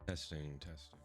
Testing, testing.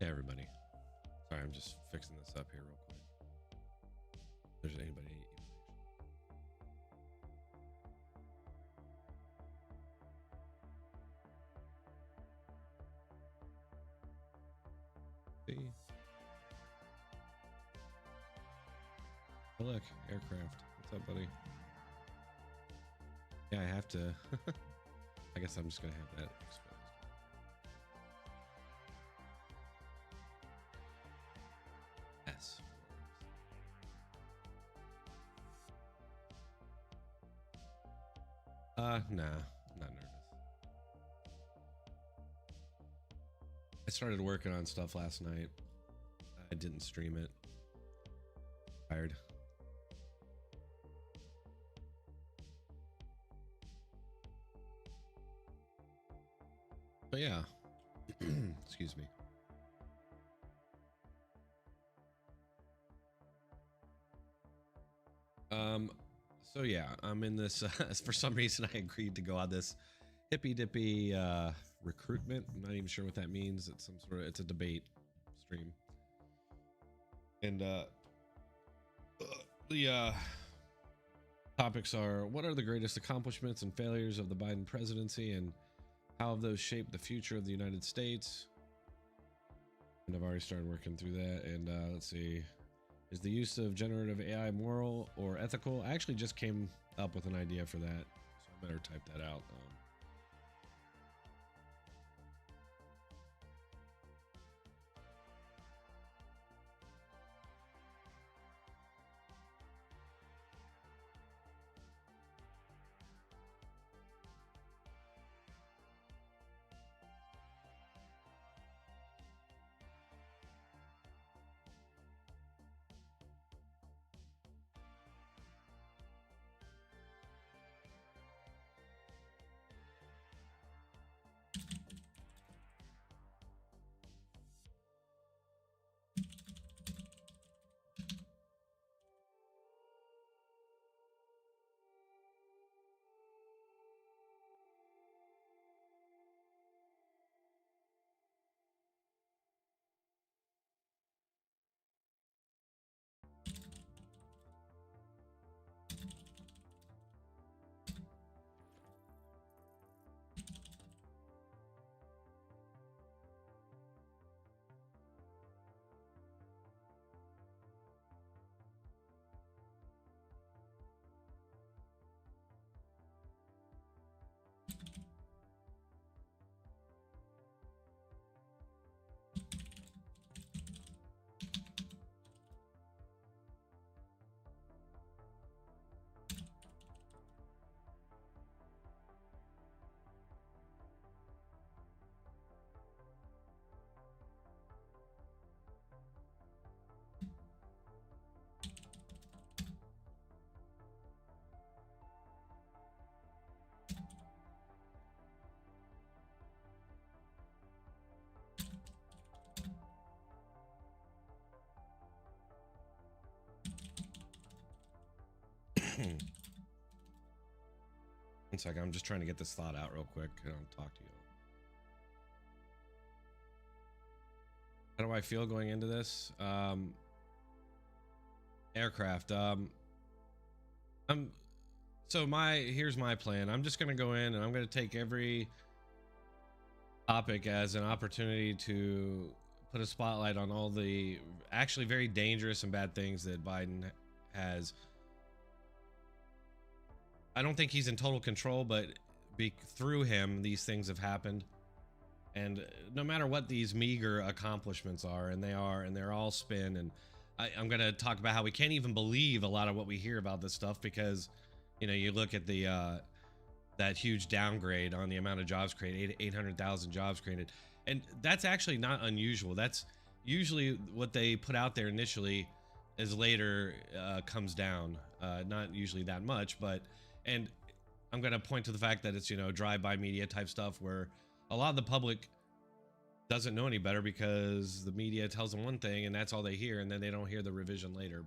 Hey everybody. Sorry, I'm just fixing this up here real quick. If there's anybody. See? Oh look, aircraft. What's up, buddy? Yeah, I have to. I guess I'm just gonna have that exposed. S. Nah, I'm not nervous. I started working on stuff last night. I didn't stream it. Tired. But yeah. Excuse me. So yeah, I'm in this for some reason I agreed to go on this Hippy Dippy recruitment. I'm not even sure what that means. It's some sort of, it's a debate stream. And the topics are: what are the greatest accomplishments and failures of the Biden presidency, and how have those shaped the future of the United States? And I've already started working through that. And let's see. Is the use of generative AI moral or ethical? I actually just came up with an idea for that, so I better type that out. One second, I'm just trying to get this thought out real quick and I'll talk to you. How do I feel going into this? Aircraft. Here's my plan. I'm just gonna go in and I'm gonna take every topic as an opportunity to put a spotlight on all the actually very dangerous and bad things that Biden has. I don't think he's in total control, but through him, these things have happened. And no matter what these meager accomplishments are, and they're all spin. And I'm going to talk about how we can't even believe a lot of what we hear about this stuff because, you know, you look at the that huge downgrade on the amount of jobs created, 800,000 jobs created. And that's actually not unusual. That's usually what they put out there initially as later comes down. Not usually that much, but, and I'm going to point to the fact that it's, you know, drive-by media type stuff where a lot of the public doesn't know any better because the media tells them one thing and that's all they hear, and then they don't hear the revision later.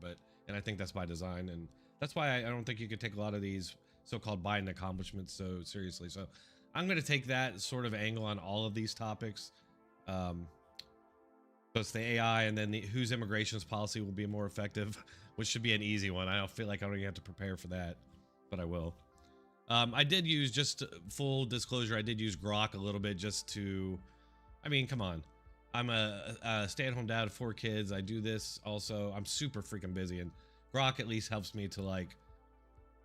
And I think that's by design, and that's why I don't think you could take a lot of these so-called Biden accomplishments so seriously. So I'm going to take that sort of angle on all of these topics. So it's the AI, and then whose immigrations policy will be more effective, which should be an easy one. I don't feel like I don't even have to prepare for that, but I will. I did use, just full disclosure, I did use Grok a little bit just to, I mean, come on. I'm a stay-at-home dad of 4 kids. I do this also. I'm super freaking busy, and Grok at least helps me to like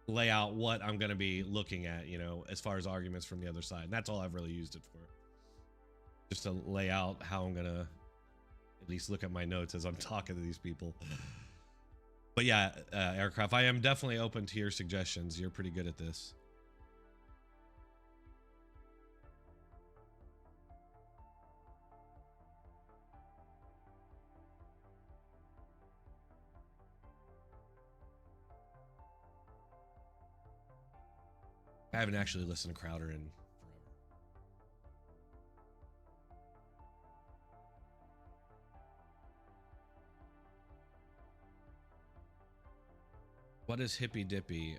lay out what I'm going to be looking at, you know, as far as arguments from the other side. And that's all I've really used it for. Just to lay out how I'm going to at least look at my notes as I'm talking to these people. But yeah, Aircraft, I am definitely open to your suggestions. You're pretty good at this. I haven't actually listened to Crowder in forever. What is Hippy Dippy?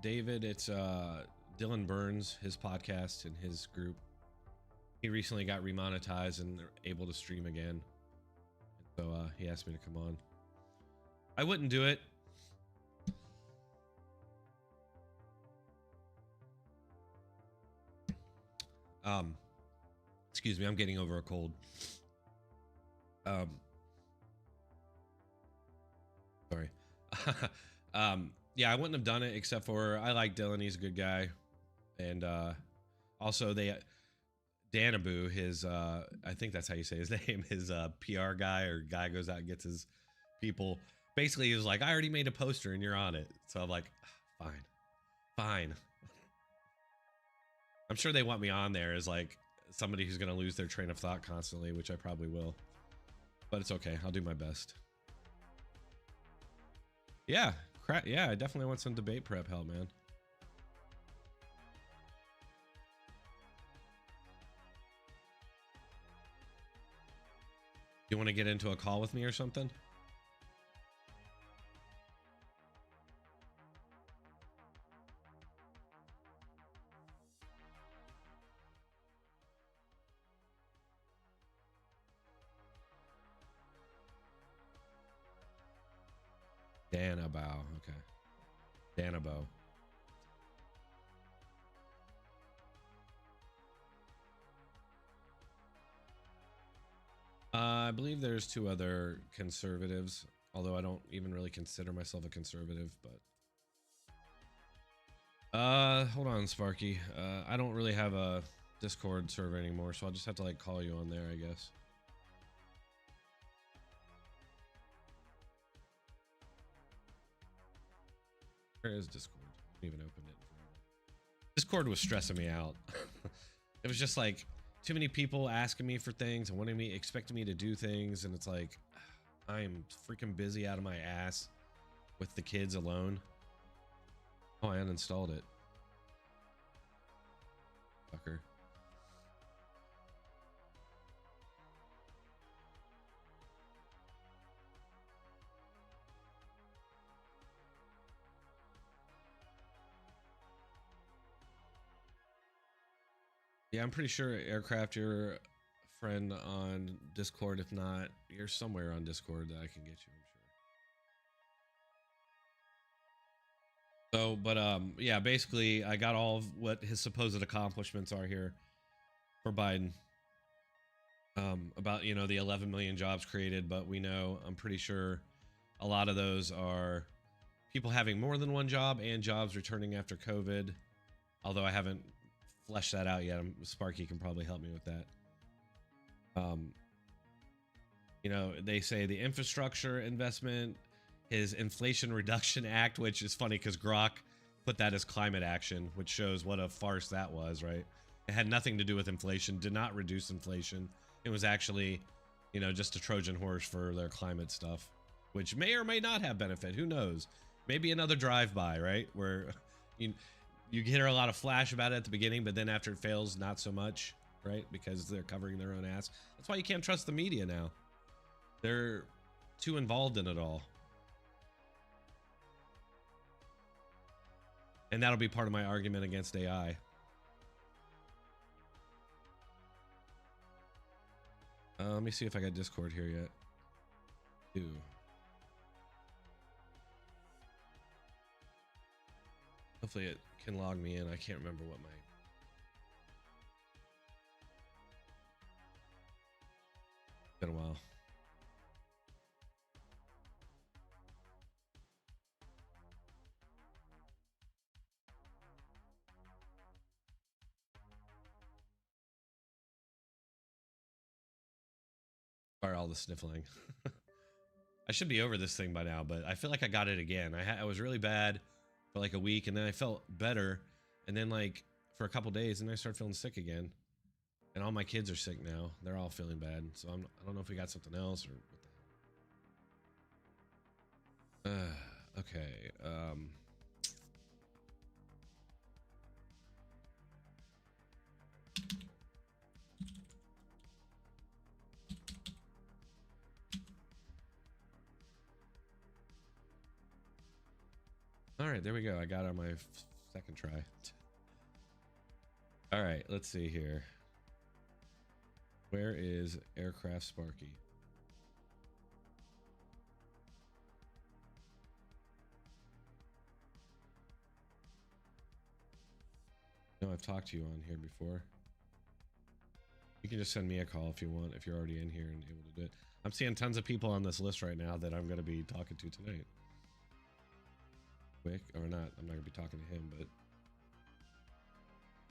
David, it's Dylan Burns, his podcast and his group. He recently got remonetized and they're able to stream again. So he asked me to come on. I wouldn't do it. Excuse me, I'm getting over a cold. Sorry. Yeah, I wouldn't have done it except for I like Dylan. He's a good guy. And also Danaboo, his I think that's how you say his name, his PR guy or guy goes out and gets his people. Basically, he was like, I already made a poster and you're on it. So I'm like, fine. I'm sure they want me on there as like somebody who's going to lose their train of thought constantly, which I probably will. But it's okay. I'll do my best. Yeah, yeah, I definitely want some debate prep help, man. You want to get into a call with me or something? Danabo, okay. Danabo. I believe there's 2 other conservatives, although I don't even really consider myself a conservative, but hold on, Sparky. I don't really have a Discord server anymore, so I'll just have to like call you on there, I guess. Where is Discord? I haven't even opened it. Discord was stressing me out. It was just like too many people asking me for things and expecting me to do things, and it's like I'm freaking busy out of my ass with the kids alone. Oh, I uninstalled it. Fucker. Yeah, I'm pretty sure Aircraft, you're a friend on Discord. If not, you're somewhere on Discord that I can get you, I'm sure. So, but yeah, basically I got all of what his supposed accomplishments are here for Biden. About, you know, the 11 million jobs created, but we know, I'm pretty sure a lot of those are people having more than one job and jobs returning after COVID. Although I haven't fleshed that out yet. Sparky can probably help me with that. You know, they say the infrastructure investment, his Inflation Reduction Act, which is funny because Grok put that as climate action, which shows what a farce that was, right? It had nothing to do with inflation, did not reduce inflation. It was actually, you know, just a Trojan horse for their climate stuff, which may or may not have benefit. Who knows? Maybe another drive-by, right? Where you hear a lot of flash about it at the beginning, but then after it fails, not so much, right? Because they're covering their own ass. That's why you can't trust the media now. They're too involved in it all. And that'll be part of my argument against AI. Let me see if I got Discord here yet. Ew. Hopefully it can log me in. I can't remember what my... Been a while. Sorry, all the sniffling. I should be over this thing by now, but I feel like I got it again. I was really bad for like a week, and then I felt better, and then like for a couple days, and I started feeling sick again. And all my kids are sick now. They're all feeling bad. So I don't know if we got something else or what the hell. Okay. All right, there we go. I got it on my second try. All right, let's see here. Where is Aircraft Sparky? No, I've talked to you on here before. You can just send me a call if you want, if you're already in here and able to do it. I'm seeing tons of people on this list right now that I'm going to be talking to tonight. Quick, or not, I'm not going to be talking to him, but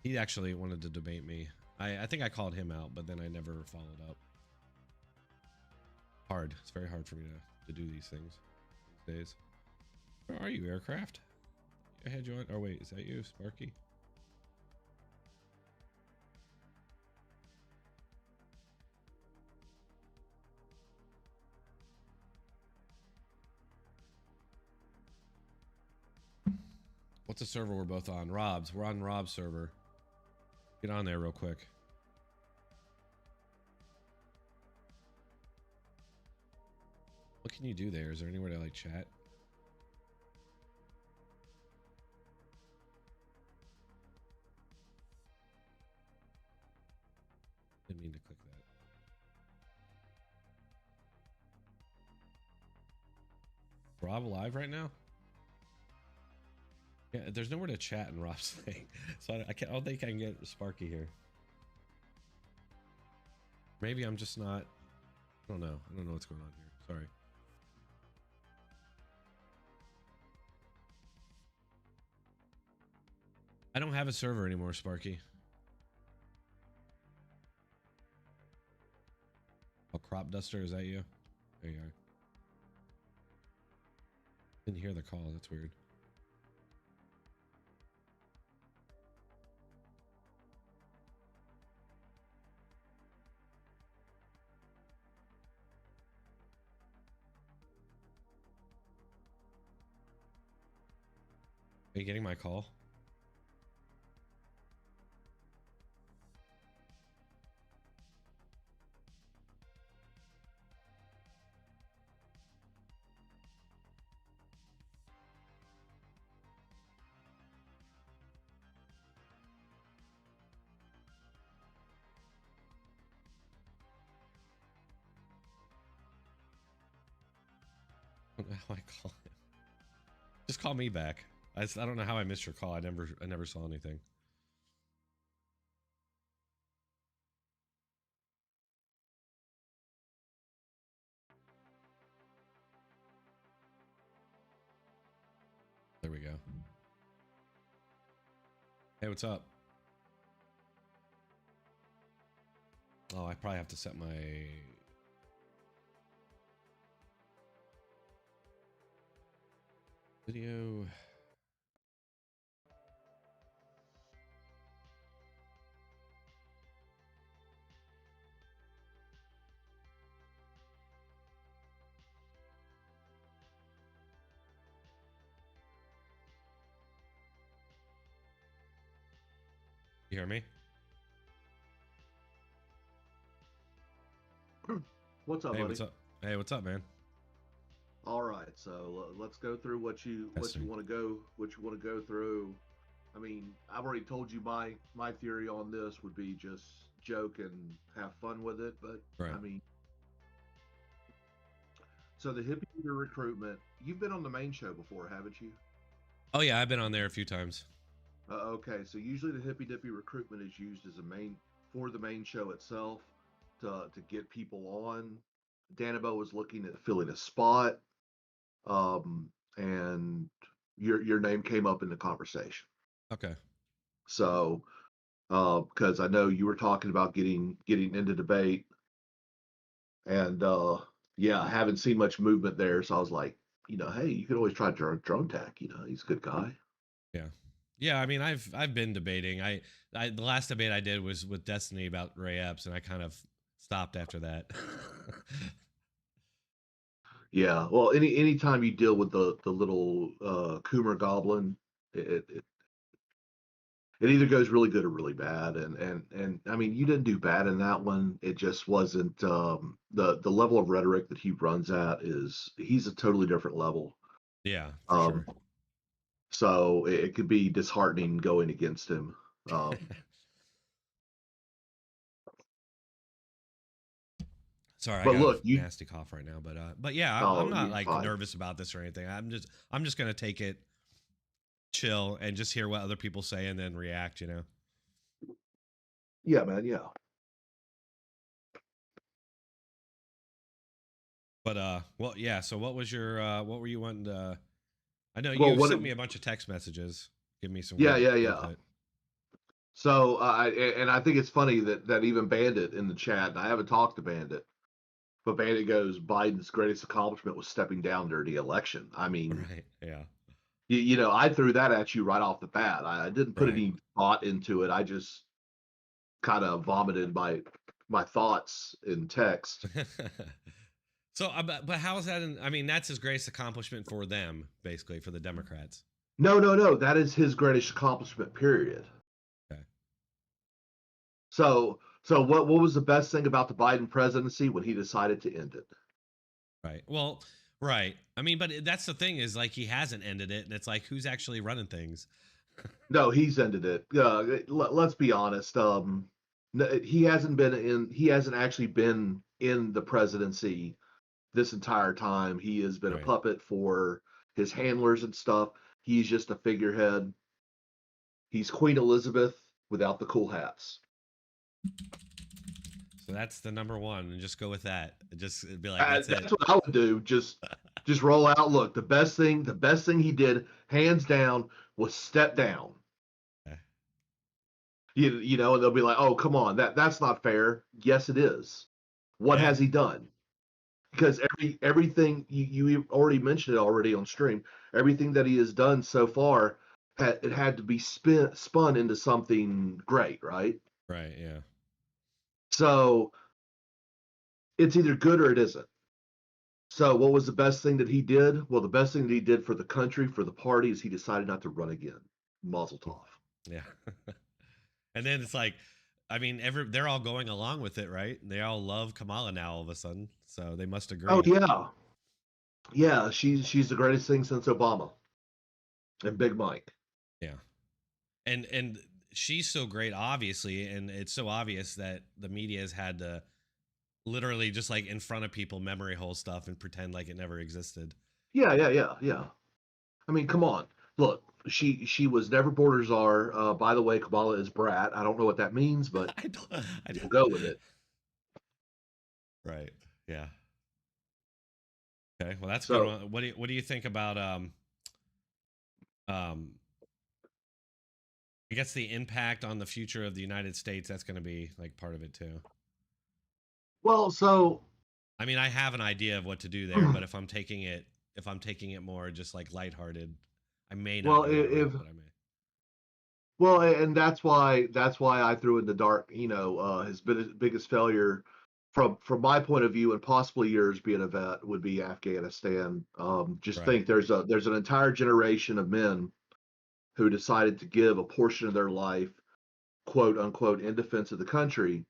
he actually wanted to debate me. I think I called him out, but then I never followed up. Hard. It's very hard for me to do these things these days. Where are you, Aircraft? I had you on. Oh, wait. Is that you, Sparky? What's the server we're both on? Rob's. We're on Rob's server. Get on there real quick. What can you do there? Is there anywhere to like chat? Didn't mean to click that. Rob alive right now? Yeah, there's nowhere to chat in Rob's thing, so I don't think I can get Sparky here. Maybe I'm just not. I don't know. I don't know what's going on here. Sorry. I don't have a server anymore, Sparky. Oh, Crop Duster, is that you? There you are. Didn't hear the call. That's weird. Are you getting my call? I don't know how I call him. Just call me back. I don't know how I missed your call. I never saw anything. There we go. Hey, what's up? Oh, I probably have to set my video. You hear me? What's up, Hey, buddy? what's up? Hey, what's up, man? All right, so let's go through what you Testing. want to go through. I mean, I've already told you my theory on this would be just joke and have fun with it, but Right. I mean, so the hippie Dippy recruitment. You've been on the main show before, haven't you? Oh yeah, I've been on there a few times. Okay, so usually the hippy dippy recruitment is used as a main for the main show itself to get people on. Danabo was looking at filling a spot, and your name came up in the conversation. Okay. So, because I know you were talking about getting into debate, and yeah, I haven't seen much movement there. So I was like, hey, you could always try Dronetek. He's a good guy. Yeah. Yeah, I mean, I've been debating. I the last debate I did was with Destiny about Ray Epps, and I kind of stopped after that. Yeah, well, anytime you deal with the little Coomer Goblin, it, it it either goes really good or really bad. And I mean, you didn't do bad in that one. It just wasn't the level of rhetoric that he runs at is he's a totally different level. Yeah, for Um, sure. so it could be disheartening going against him. Um, Sorry, I but got a look, you nasty cough right now, but yeah, I'm oh, not you're like fine. nervous about this or anything. I'm just gonna take it chill and just hear what other people say and then react. Yeah, man. Yeah. But well, yeah. So what were you wanting to? I know Well, you what? sent me a bunch of text messages. Give me some Yeah, good yeah, yeah. input. So, and I think it's funny that even Bandit in the chat, and I haven't talked to Bandit, but Bandit goes, Biden's greatest accomplishment was stepping down during the election. I mean, Right. Yeah. I threw that at you right off the bat. I didn't put Right. any thought into it. I just kind of vomited my thoughts in text. So, but how is that? I mean, that's his greatest accomplishment for them, basically, for the Democrats. No, no, no. That is his greatest accomplishment, period. Okay. So what was the best thing about the Biden presidency when he decided to end it? Right. Well, right. I mean, but that's the thing is like he hasn't ended it, and it's like who's actually running things? No, he's ended it. Let's be honest. He hasn't actually been in the presidency this entire time. He has been a Right. puppet for his handlers and stuff. He's just a figurehead. He's Queen Elizabeth without the cool hats. So that's the number one, and just go with that. Just be like, that's it. That's what I would do. Just roll out. Look, the best thing he did, hands down, was step down. Okay. And they'll be like, "Oh, come on, that's not fair." Yes, it is. What Yeah. has he done? Because everything you already mentioned it already on stream, everything that he has done so far, it had to be spun into something great, right? Right. Yeah. So it's either good or it isn't. So what was the best thing that he did? Well, the best thing that he did for the country, for the party, is he decided not to run again. Mazel tov. Yeah. And then it's like, I mean, they're all going along with it, right? They all love Kamala now all of a sudden, so they must Oh agree. yeah, yeah. She's the greatest thing since Obama and Big Mike. Yeah. And she's so great, obviously, and it's so obvious that the media has had to literally just like in front of people memory hole stuff and pretend like it never existed. Yeah. I mean, come on. Look, she was never border czar. By the way, Kamala is brat. I don't know what that means, but I don't. I we'll don't. go with it. Right. Yeah. Okay. Well, that's a good So, one. What do you think about um I guess the impact on the future of the United States? That's going to be like part of it too. well, so I mean, I have an idea of what to do there, but if I'm taking it more just like lighthearted, I may not well, go that if route, but I may. well, and that's why I threw in the dark. His biggest failure, from my point of view, and possibly yours, being a vet, would be Afghanistan. Just Right. think there's an entire generation of men who decided to give a portion of their life, quote unquote, in defense of the country,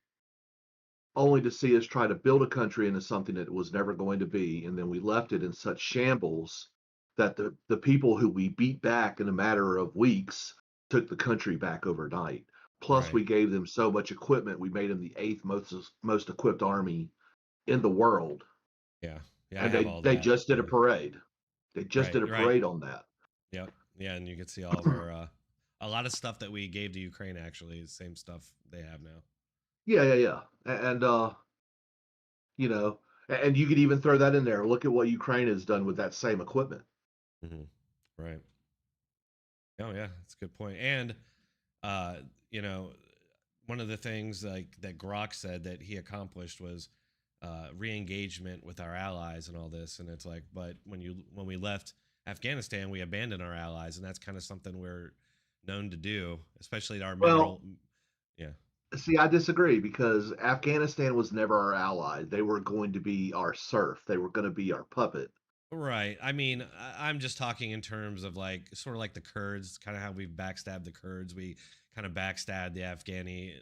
only to see us try to build a country into something that it was never going to be. And then we left it in such shambles that the people who we beat back in a matter of weeks took the country back overnight. Plus, Right. we gave them so much equipment, we made them the eighth most equipped army in the world. Yeah. Yeah, I And have they, all they that. just did a Yeah. parade. They just Right. did a Right. parade on that. Yep. Yeah, and you can see all of our a lot of stuff that we gave to Ukraine actually is the same stuff they have now. Yeah. And you know, and you could even throw that in there. Look at what Ukraine has done with that same equipment. Hmm. Right. Oh yeah, that's a good point. And uh, you know, one of the things like that Grok said that he accomplished was re-engagement with our allies and all this. And it's like, but when we left Afghanistan, we abandoned our allies, and that's kind of something we're known to do, especially our Well, mineral. Yeah. see, I disagree because Afghanistan was never our ally. They were going to be our serf. They were going to be our puppet. Right. I mean, I'm just talking in terms of like sort of like the Kurds, kind of how we've backstabbed the Kurds. We kind of backstabbed the Afghani,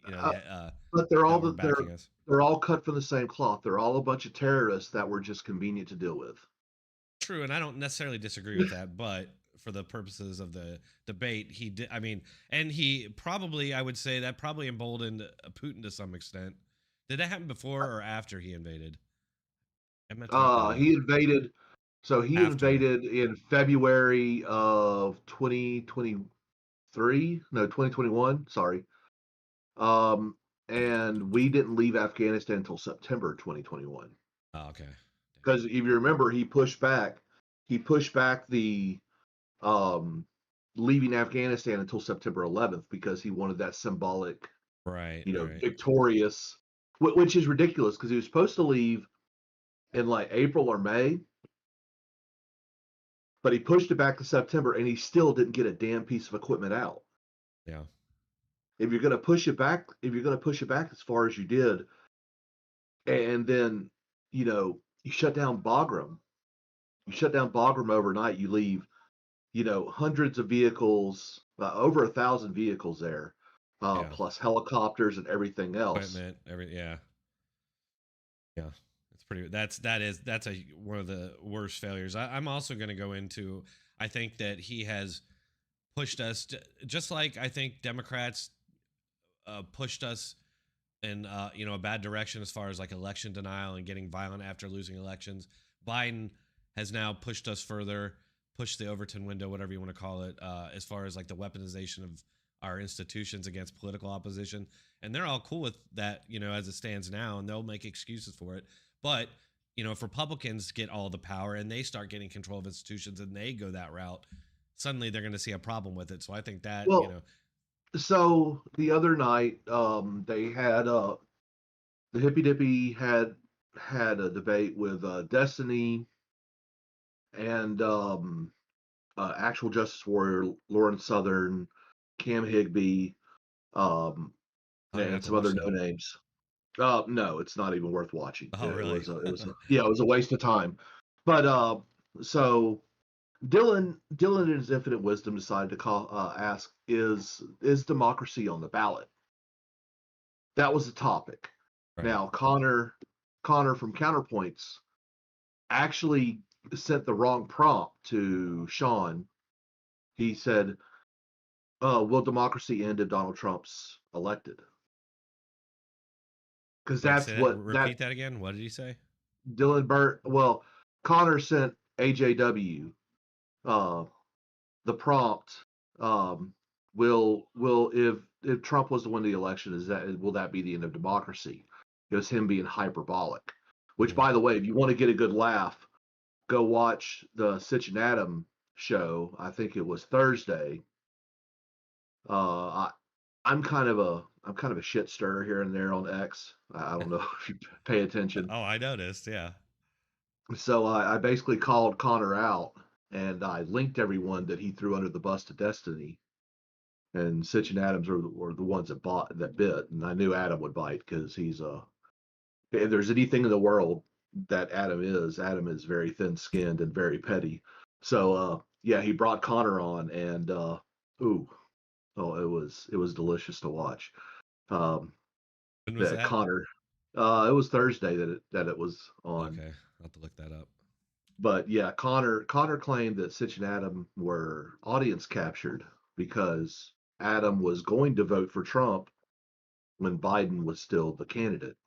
Uh, but they're all that were backing us. they're all cut from the same cloth. They're all a bunch of terrorists that were just convenient to deal with. True, and I don't necessarily disagree with that, but for the purposes of the debate, he did. I mean, and he probably, I would say that probably emboldened Putin to some extent. Did that happen before or after he invaded? I meant to look that up. He invaded. So he After. invaded in February of 2023. No, 2021. Sorry. Um, and we didn't leave Afghanistan until September 2021. Oh, okay. Because if you remember, he pushed back. He pushed back the um, leaving Afghanistan until September 11th because he wanted that symbolic, Right. Right. victorious, which is ridiculous because he was supposed to leave in like April or May, but he pushed it back to September and he still didn't get a damn piece of equipment out. Yeah. If you're going to push it back, as far as you did, and then you shut down Bagram, overnight, you leave hundreds of vehicles, over 1,000 vehicles there, Yeah. plus helicopters and everything else. Equipment. Yeah. Yeah. It's pretty. That's a one of the worst failures. I'm also going to go into. I think that he has pushed us just like I think Democrats pushed us in a bad direction as far as like election denial and getting violent after losing elections. Biden has now pushed us further, pushed the Overton window, whatever you want to call it, as far as like the weaponization of our institutions against political opposition. And they're all cool with that, as it stands now, and they'll make excuses for it. But if Republicans get all the power and they start getting control of institutions and they go that route, suddenly they're going to see a problem with it. So I think that, Well, so the other night, they had the Hippy Dippy had a debate with Destiny and actual Justice Warrior Lauren Southern, Cam Higby, um, I don't even and have to some watch other that. no names. No, it's not even worth watching. Oh, It really? was yeah, it was a waste of time. But so Dylan in his infinite wisdom decided to ask, is democracy on the ballot? That was the topic. Right. Now Connor from Counterpoints actually sent the wrong prompt to Sean. He said, "Will democracy end if Donald Trump's elected?" Because Wait, that's say that. what that Repeat that again. What did you say? Dylan Burt. Well, Connor sent AJW, the prompt, will if Trump was to win the election, will that be the end of democracy? It was him being hyperbolic. Which, by the way, if you want to get a good laugh, go watch the Sitch and Adam show. I think it was Thursday. I'm kind of a shit stirrer here and there on X. I don't know if you pay attention. Oh, I noticed. Yeah. So I basically called Connor out, and I linked everyone that he threw under the bus to Destiny. And Sitch and Adams were the ones that bit, and I knew Adam would bite because he's if there's anything in the world that Adam is very thin-skinned and very petty. So yeah, he brought Connor on, and it was delicious to watch. When was that? Connor, it was Thursday that it was on. Okay, I'll have to look that up. But yeah, Connor claimed that Sitch and Adam were audience captured because Adam was going to vote for Trump when Biden was still the candidate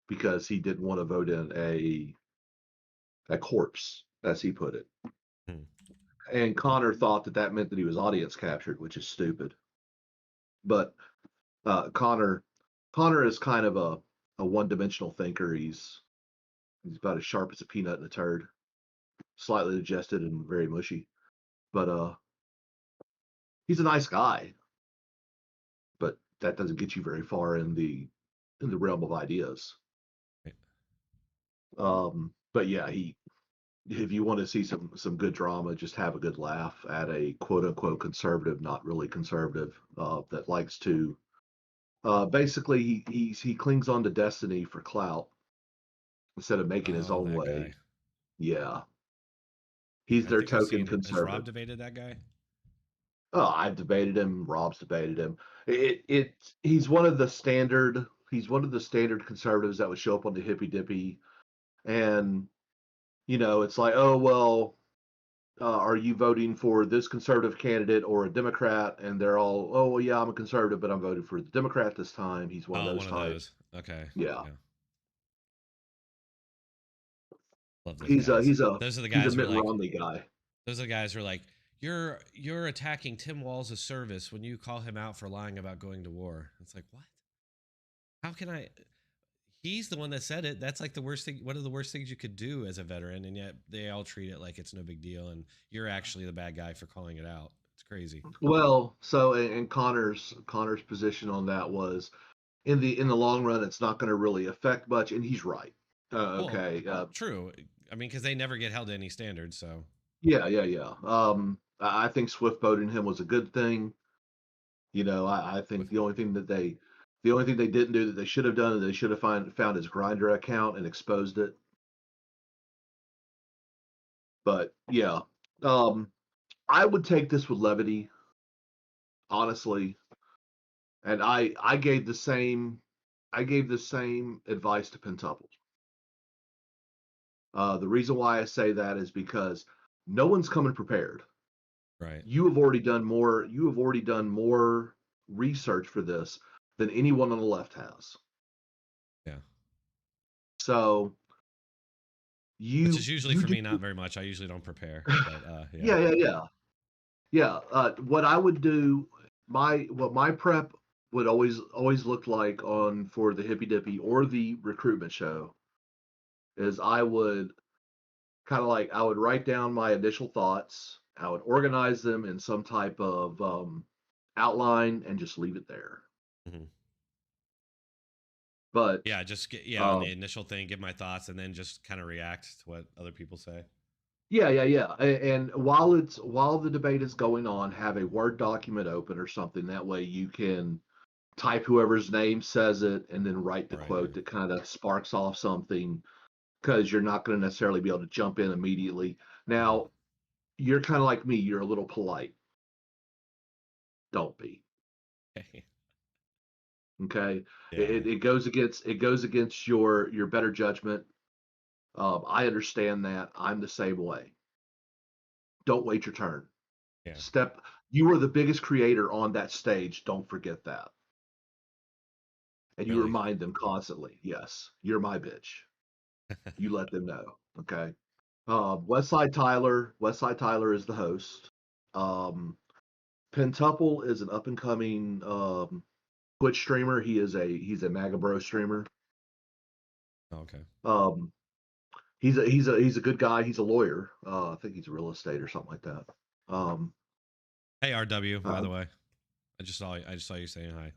because he didn't want to vote in a corpse, as he put it. And Connor thought that meant that he was audience captured, which is stupid. But Connor is kind of a one-dimensional thinker. He's about as sharp as a peanut in a turd, slightly digested and very mushy. But he's a nice guy. But that doesn't get you very far in the realm of ideas. But yeah, if you want to see some good drama, just have a good laugh at a quote unquote conservative, not really conservative, that likes to basically he clings on to Destiny for clout instead of making his own way. Guy. Yeah. He's their token conservative. Has Rob debated that guy? Oh, I've debated him. Rob's debated him. He's one of the standard conservatives that would show up on the Hippy Dippy, and it's like, oh well, are you voting for this conservative candidate or a Democrat? And they're all, oh well, yeah, I'm a conservative, but I'm voting for the Democrat this time. He's one of those types. Okay. Yeah. Love those Those are the guys he's a Mitt who are Romney guy. Those are the guys who are like, you're attacking Tim Walz' service when you call him out for lying about going to war. It's like, what? How can I? He's the one that said it. That's like the worst thing. One of the worst things you could do as a veteran, and yet they all treat it like it's no big deal, and you're actually the bad guy for calling it out. It's crazy. Well, so and Connor's position on that was, in the long run, it's not going to really affect much, and he's right. Okay. True. I mean, because they never get held to any standards, so. Yeah. I think Swift voting him was a good thing. I think the only thing they didn't do that they should have done is they should have found his Grindr account and exposed it. But yeah, I would take this with levity, honestly. And I gave the same advice to Pentuples. The reason why I say that is because no one's coming prepared. Right. You have already done more research for this than anyone on the left has. Yeah. So which is usually for me not very much. I usually don't prepare. But, yeah. What I would do, my prep would always look like for the Hippy Dippy or the recruitment show is I would write down my initial thoughts. I would organize them in some type of outline and just leave it there. Mm-hmm. But yeah, just on the initial thing, give my thoughts, and then just kind of react to what other people say. Yeah. And while the debate is going on, have a Word document open or something. That way you can type whoever's name says it and then write the quote that kind of sparks off something, because you're not going to necessarily be able to jump in immediately. Now, you're kind of like me. You're a little polite. Don't be. Okay. Yeah. It goes against your better judgment. I understand that. I'm the same way. Don't wait your turn. Yeah. You are the biggest creator on that stage. Don't forget that. And you remind them constantly, yes, you're my bitch. You let them know. Okay. West Side Tyler is the host. Um, Pentuple is an up and coming Twitch streamer. He's a Maga Bro streamer. Okay. Um, he's a good guy. He's a lawyer. I think he's real estate or something like that. Um, Hey RW, by uh, the way. I just saw you saying hi.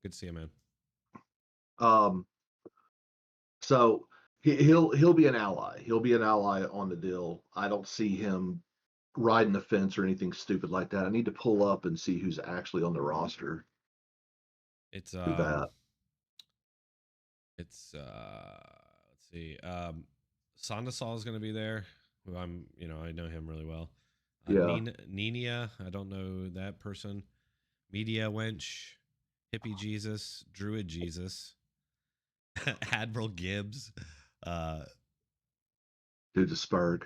Good to see you, man. um, so he'll be an ally. He'll be an ally on the deal. I don't see him riding the fence or anything stupid like that. I need to pull up and see who's actually on the roster. It's Do that. it's let's see. Sondasol is gonna be there, who I know him really well. Yeah. Nina, I don't know that person. Media Wench, Hippie Jesus, Druid Jesus, Admiral Gibbs, uh, Dude's a Spurg.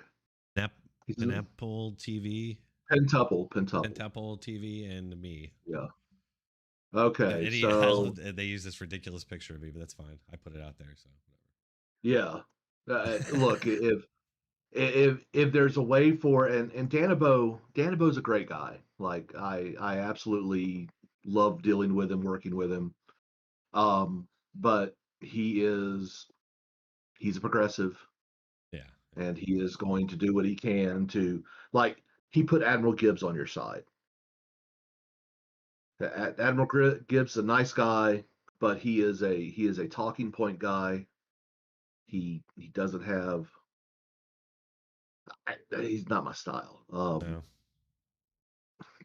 Nap, He's a Penapple TV, Pentuple. Pentuple TV, and me. Yeah. And, Okay. and he, I So love, they use this ridiculous picture of me, but that's fine. I put it out there, so yeah. Look, if there's a way for and Danabo's a great guy. Like I absolutely love dealing with him, working with him. But he's a progressive, yeah. and he is going to do what he can to, like, he put Admiral Gibbs on your side. Admiral Gibbs is a nice guy, but he is a talking point guy. He doesn't have. He's not my style. No.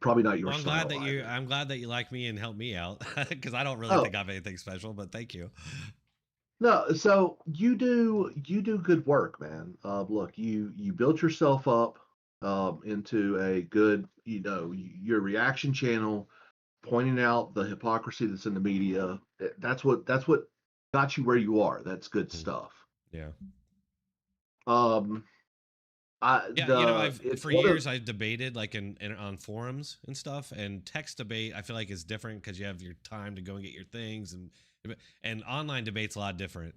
Probably not your Well, style either. I'm glad that you like me and help me out because I don't really Oh think I'm anything special, but thank you. no, so you do good work, man. Look, you built yourself up into a good, your reaction channel, pointing out the hypocrisy that's in the media. That's what got you where you are. That's good Mm, stuff. yeah. Um, I Yeah, the I've it's for one of years I've debated like in on forums and stuff, and text debate I feel like is different because you have your time to go and get your things, and online debate's a lot different.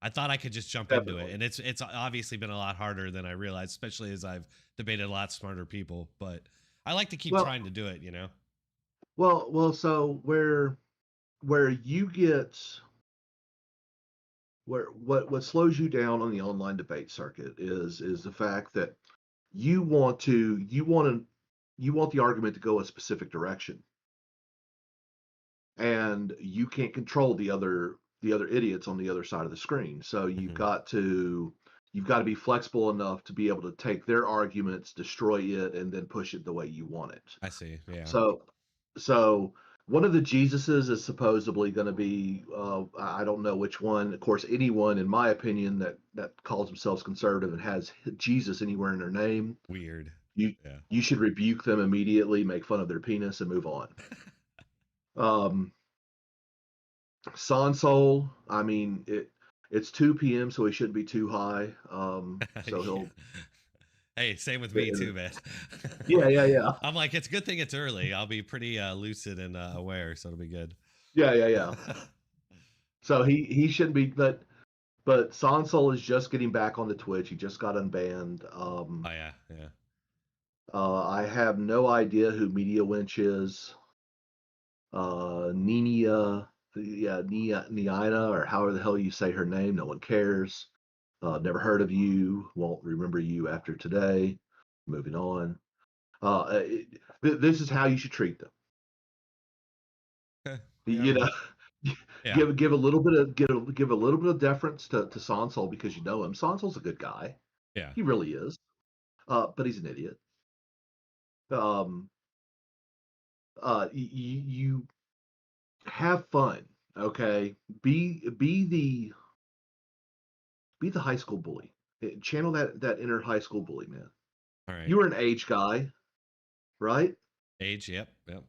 I thought I could just jump into it, definitely. and it's obviously been a lot harder than I realized, especially as I've debated a lot smarter people. But I like to keep Well, trying to do it. well. So where you get where what slows you down on the online debate circuit is the fact that you want to you want the argument to go a specific direction, and you can't control the other idiots on the other side of the screen. So Hmm. you've got to be flexible enough to be able to take their arguments, destroy it, and then push it the way you want it. I see. Yeah. So so one of the Jesuses is supposedly going to be, I don't know which one. Of course, anyone, in my opinion, that calls themselves conservative and has Jesus anywhere in their name, Weird. you Yeah. you should rebuke them immediately, make fun of their penis, and move on. Um, Sansol, I mean, it's 2 p.m., so he shouldn't be too high. So Yeah. he'll, Hey, same with me too, man. yeah, yeah, yeah, I'm like, it's a good thing it's early. I'll be pretty lucid and aware, so it'll be good. yeah, yeah, yeah. Oh So he shouldn't be, but Sansol is just getting back on the Twitch. He just got unbanned. yeah, yeah. I have no idea who Media Winch is. Nina, yeah, Nina, or however the hell you say her name. No one cares. Never heard of you. Won't remember you after today. Moving on. This is how you should treat them. Okay. Yeah, You know, yeah, give a little bit of deference to Sansol because you know him. Sansol's a good guy. yeah. He really is. But he's an idiot. Um, you have fun, okay? Be the high school bully. Channel that inner high school bully, man. All right. You were an age guy, right? Age. Yep. Yep.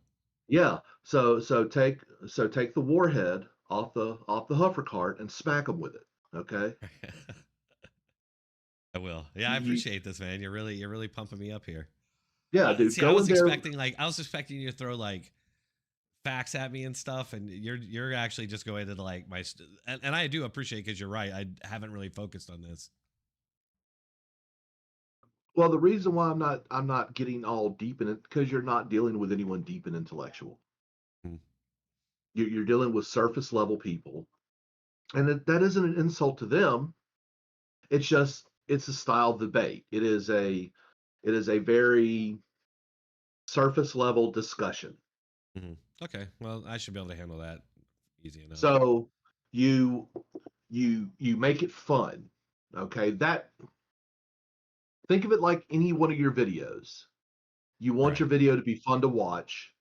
Yeah. So take the warhead off the huffer cart and smack him with it. Okay. I will. Yeah, I You, appreciate this, man. You're really pumping me up here. yeah, dude. See, I Go in was there. expecting you to throw like facts at me and stuff, and you're actually just going into like and I do appreciate because you're right. I haven't really focused on this. Well, the reason why I'm not getting all deep in it because you're not dealing with anyone deep and intellectual. Hmm. You're dealing with surface level people, and that isn't an insult to them. It's a style of debate. It is a very surface level discussion. Hmm. Okay, well, I should be able to handle that easy enough. So you you make it fun. Okay, that think of it like any one of your videos. You want Right. your video to be fun to watch.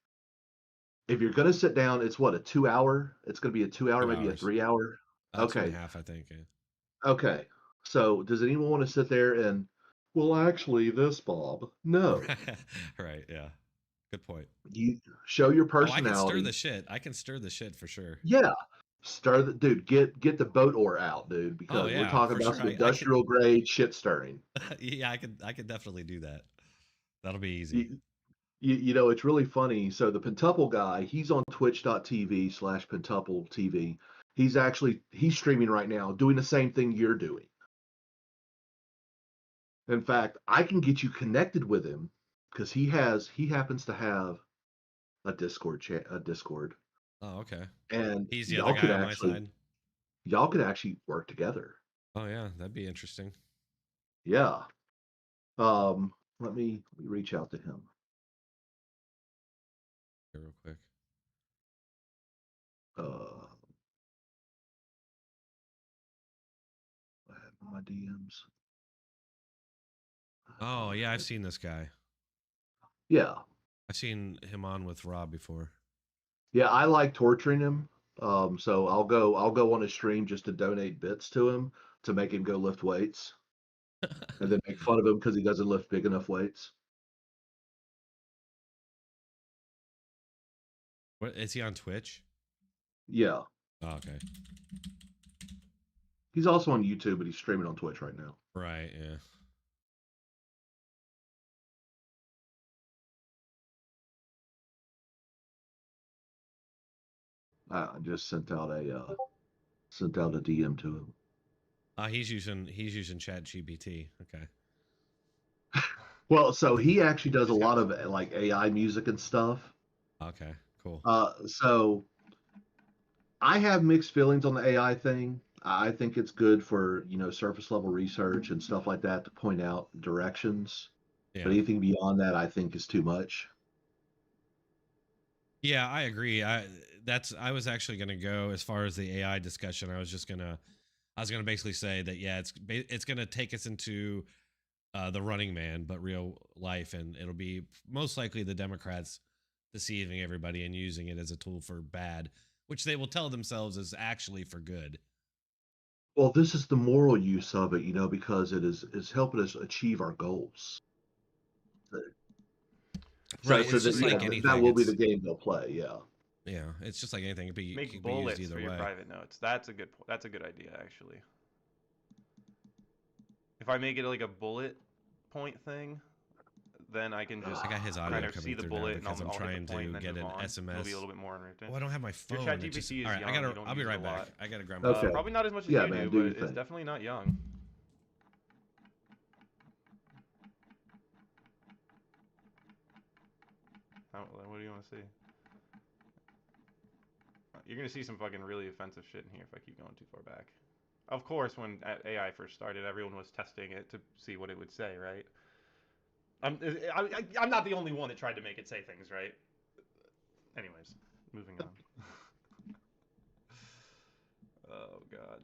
If you're going to sit down, it's what, a 2 hour? It's going to be a 2 hour, 2 hours. maybe a 3 hour. Two and a Okay. half, I think. Yeah. Okay. So does anyone want to sit there and, well, actually, this, Bob? No. Right. Yeah. Good point. You show your Oh, I can stir the personality. shit. I can stir the shit for sure. Yeah. Stir the dude, get the boat oar out, dude, Oh because we're yeah, talking for about sure. some I can. industrial grade shit stirring. Yeah, I could definitely do that. That'll be easy. It's really funny. So the Pentuple guy, he's on twitch.tv/Pentuple TV. He's streaming right now, doing the same thing you're doing. In fact, I can get you connected with him because he happens to have a Discord, Oh, okay. and He's the other guy on my side. y'all could actually work together. Oh yeah, that'd be interesting. Yeah. Let me reach out to him. Okay, real quick. Uh, I have my DMs. Oh yeah, I've seen this guy. Yeah. I've seen him on with Rob before. Yeah, I like torturing him. So I'll go on his stream just to donate bits to him to make him go lift weights, and then make fun of him because he doesn't lift big enough weights. What is he on Twitch? Yeah, Oh, okay. he's also on YouTube, but he's streaming on Twitch right now. Right. Yeah. I just sent out a DM to him. He's using Chat GPT. Okay. Well, so he actually does a Just got lot of like AI music and stuff. Okay. Cool. So I have mixed feelings on the AI thing. I think it's good for, surface level research and stuff like that to point out directions. But Yeah. anything beyond that, I think is too much. Yeah, I agree. I was actually going to go as far as the AI discussion. I was going to basically say that yeah, it's going to take us into the Running Man, but real life, and it'll be most likely the Democrats deceiving everybody and using it as a tool for bad, which they will tell themselves is actually for good. Well, this is the moral use of it, because it's helping us achieve our goals. So, Right. so It's that just like that anything. will be the game they'll play. Yeah. Yeah, it's just like anything. It could Make be used bullets either for your way. private notes. That's a good idea, actually. If I make it like a bullet point thing, then I can just I got his kind audio of see coming the through now bullet and because I'm I'll hit trying the point to and then get move an on. SMS. It'll be a little bit more entertaining. Oh, I don't have my phone. Your It just- ChatGPT is all right, young. You don't I'll be use it right a back. lot. I gotta grab my Okay. phone. Probably not as much as Yeah, you man, do, do your but it's thing. definitely not young. What do you want to see? You're gonna see some fucking really offensive shit in here if I keep going too far back. Of course, when AI first started, everyone was testing it to see what it would say, right? I'm not the only one that tried to make it say things, right? Anyways, moving on. Oh god.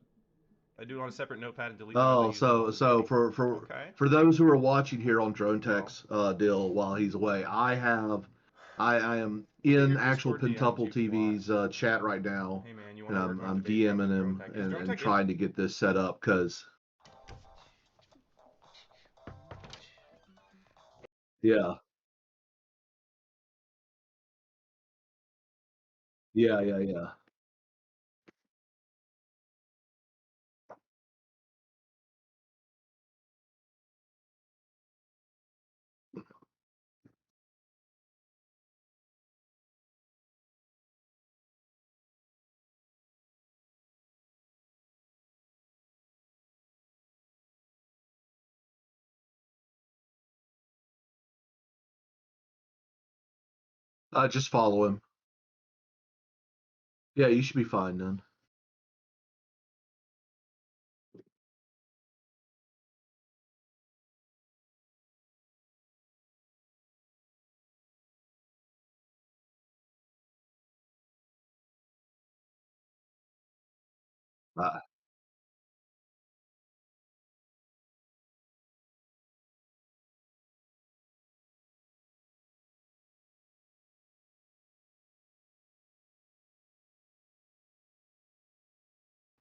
I do it on a separate notepad and delete them as I Oh, use them while so I'm so writing. for Okay. for those who are watching here on Dronetek's deal while he's away, I am Look at in your actual Discord DMs, Pentuple you twat. TV's chat right now, Hey man, you want and to work on I'm debate games DMing with him Dronetek? Is and Dronetek trying to get this set up because yeah, yeah. Just follow him. Yeah, you should be fine then.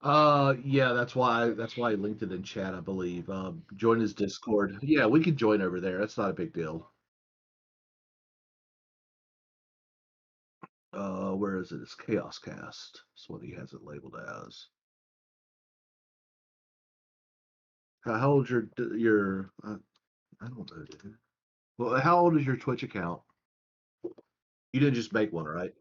Uh, yeah, that's why I linked it in chat, I believe. Join his Discord. Yeah, we could join over there. That's not a big deal. Where is it? It's Chaos Cast. That's what he has it labeled as. How old's your? I don't know, dude. Well, how old is your Twitch account? You didn't just make one, right?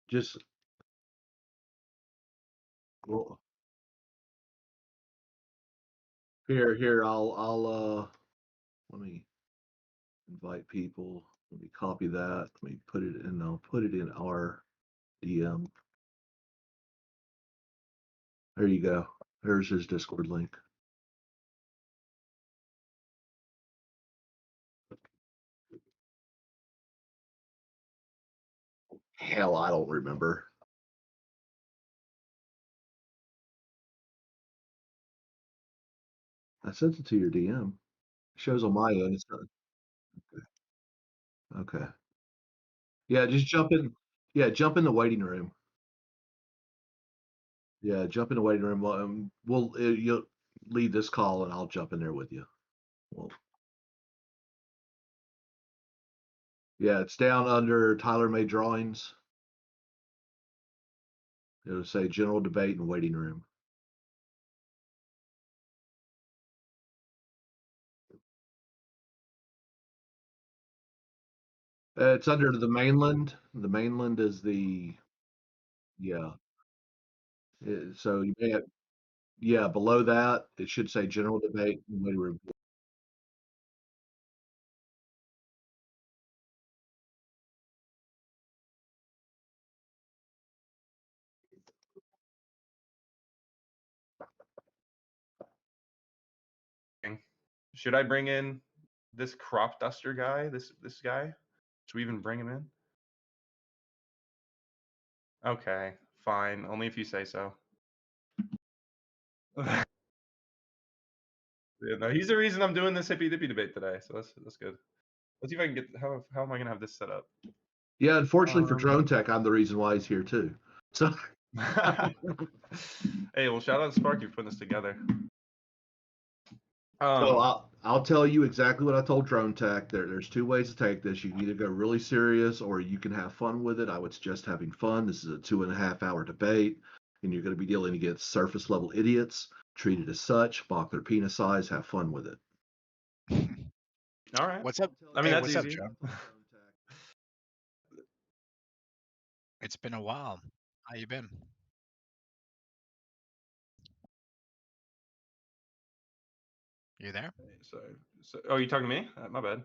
Just well, here. I'll let me invite people. Let me copy that. Let me put it in. I'll put it in our DM. There you go. There's his Discord link. Hell, I don't remember. I sent it to your DM. It shows on my end. It's not okay. Yeah, just jump in. Yeah, jump in the waiting room. Yeah, jump in the waiting room. You'll leave this call and I'll jump in there with you. Well, yeah, it's down under Tyler Made Drawings. It'll say general debate and waiting room. It's under the mainland. The mainland is the yeah. So you may have, yeah, below that it should say general debate and waiting room. Should I bring in this crop duster guy? This guy? Should we even bring him in? Okay, fine. Only if you say so. Yeah, no, he's the reason I'm doing this Hippy Dippy debate today, so that's good. Let's see if I can get how am I gonna have this set up? Yeah, unfortunately for Dronetek, I'm the reason why he's here too. So hey, well, shout out to Sparky for putting this together. So I'll tell you exactly what I told Dronetek. There's two ways to take this. You can either go really serious or you can have fun with it. I would suggest having fun. This is a 2.5 hour debate, and you're going to be dealing against surface level idiots. Treat it as such. Mock their penis size. Have fun with it. All right. What's up? I mean, Hey, that's what's easy. up, John? It's been a while. How you been? You there? So oh, you talking to me? My bad.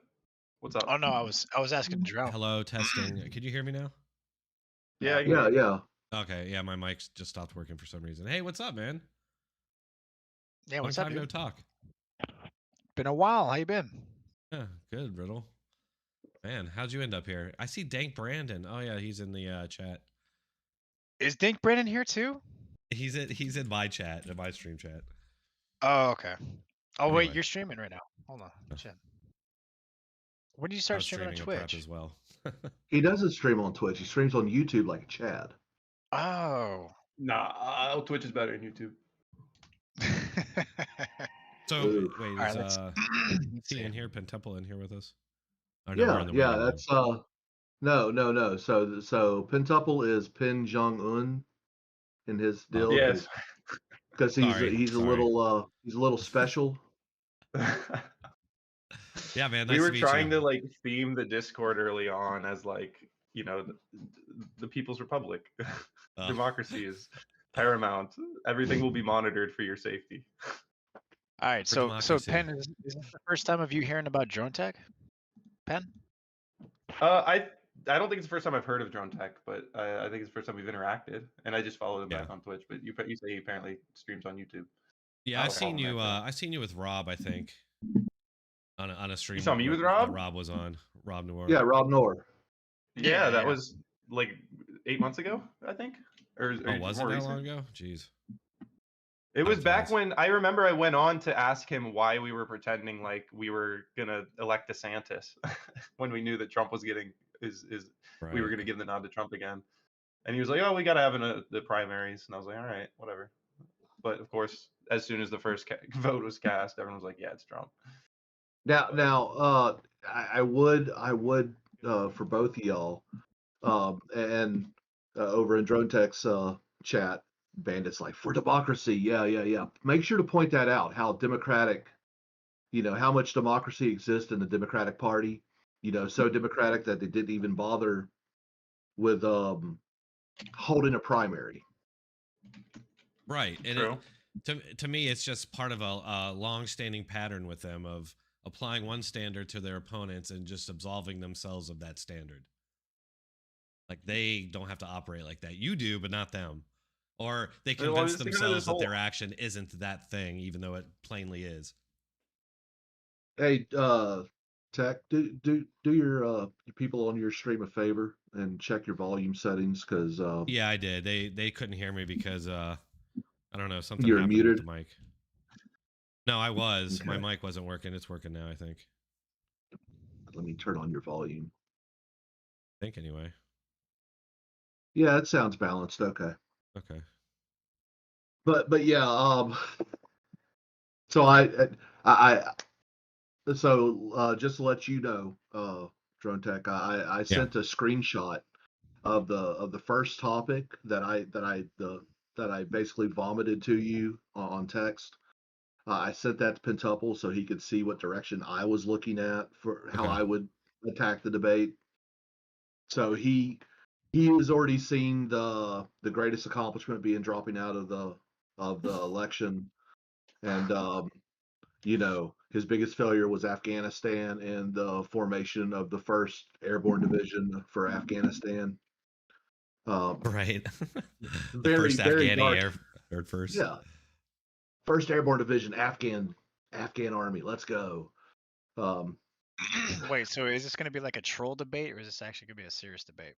What's up? Oh no, I was asking Drone. Hello, testing. Could you hear me now? Yeah, Yeah. Okay, yeah, my mic's just stopped working for some reason. Hey, what's up, man? Yeah, Long what's up, time no dude? talk. Been a while. How you been? Yeah, good, Riddle. Man, how'd you end up here? I see Dank Brandon. Oh yeah, he's in the chat. Is Dink Brandon here too? He's in my chat, in my stream chat. Oh, okay. Oh wait, Anyway. you're streaming right now. Hold on. Shit. When did you I start was streaming on streaming a prep Twitch? as well. He doesn't stream on Twitch. He streams on YouTube like a Chad. Oh. Nah, Twitch is better than YouTube. So Ooh. wait, is Alright, let's he see. in here? Pentemple in here with us? Oh, no, we're in the Yeah. waiting room. That's no. So Pentuple is Pin Jong Un in his deal. Yes. Because he's a little special. Yeah, man. We Nice were to meet trying you. to like theme the Discord early on as like the People's Republic. Democracy is paramount. Everything will be monitored for your safety. All right, For so democracy. Penn, is this the first time of you hearing about Dronetek? Penn? I don't think it's the first time I've heard of Dronetek, but I think it's the first time we've interacted, and I just followed him back Yeah. on Twitch. But you say he apparently streams on YouTube. Yeah, I'll I've follow seen him you. back then. I've seen you with Rob. I think on a stream. saw me with that Rob? Rob was on. Rob Noir. Yeah, Rob Noor. Yeah, that Yeah. was like 8 months ago, I think. Or Oh, was it more that recent? long ago? Jeez. It was Time back flies. when I remember I went on to ask him why we were pretending like we were gonna elect DeSantis when we knew that Trump was getting we were Right. gonna give the nod to Trump again. And he was like, "Oh, we gotta have the primaries," and I was like, "All right, whatever." But of course, as soon as the first vote was cast, everyone was like, "Yeah, it's Trump." Now, I would for both of y'all, and over in Dronetek's chat, Bandit's like, for democracy, yeah. Make sure to point that out, how democratic, how much democracy exists in the Democratic Party, so democratic that they didn't even bother with holding a primary. Right. And True. to me, it's just part of a long-standing pattern with them of applying one standard to their opponents and just absolving themselves of that standard. Like they don't have to operate like that. You do, but not them. Or they Well, convince it's kind of themselves this that their whole- action isn't that thing, even though it plainly is. Hey, Tech, do your people on your stream a favor and check your volume settings, because Yeah, I did. They couldn't hear me because I don't know, something You're happened muted? with the mic. No, I was. My Okay. mic wasn't working. It's working now, I think. Let me turn on your volume. I think anyway. Yeah, it sounds balanced. Okay. Okay. But yeah, so just to let you know, Dronetek, I sent a screenshot of the first topic that I basically vomited to you on text. I sent that to Pentuple so he could see what direction I was looking at for how Okay. I would attack the debate. So he has already seen the greatest accomplishment being dropping out of the election, and his biggest failure was Afghanistan and the formation of the first airborne division for Afghanistan. Right. The Very, first very Afghani dark. Air Force. Yeah, first airborne division, Afghan army. Let's go. Wait, so is this going to be like a troll debate, or is this actually going to be a serious debate?